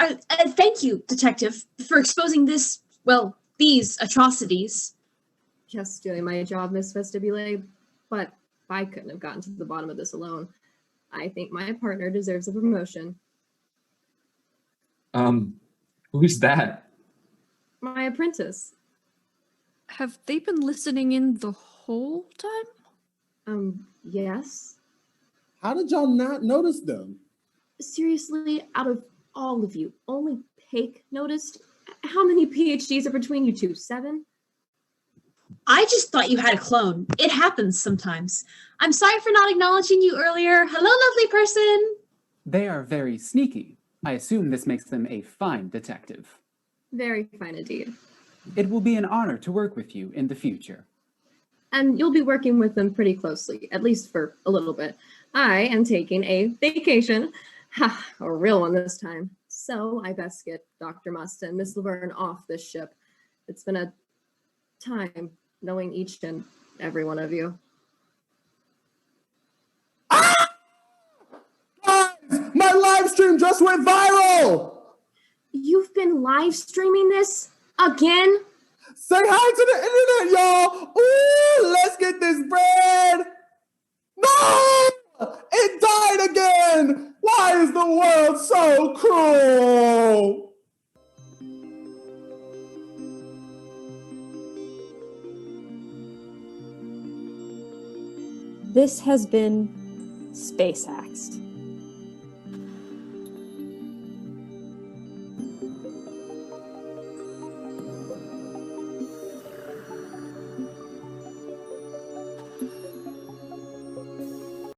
Thank you, Detective, for exposing these atrocities. Just doing my job, Miss Vestibule, but I couldn't have gotten to the bottom of this alone. I think my partner deserves a promotion. Who's that? My apprentice. Have they been listening in the whole time? Yes. How did y'all not notice them? Seriously, out of all of you, only Paik noticed? How many PhDs are between you two? 7? I just thought you had a clone. It happens sometimes. I'm sorry for not acknowledging you earlier. Hello, lovely person. They are very sneaky. I assume this makes them a fine detective. Very fine indeed. It will be an honor to work with you in the future. And you'll be working with them pretty closely, at least for a little bit. I am taking a vacation. Ha, a real one this time. So I best get Dr. Must and Miss Laverne off this ship. It's been a time knowing each and every one of you. Guys, my live stream just went viral! You've been live streaming this again? Say hi to the internet, y'all! Ooh, let's get this bread! No! It died again! Why is the world so cruel? This has been Space Axed.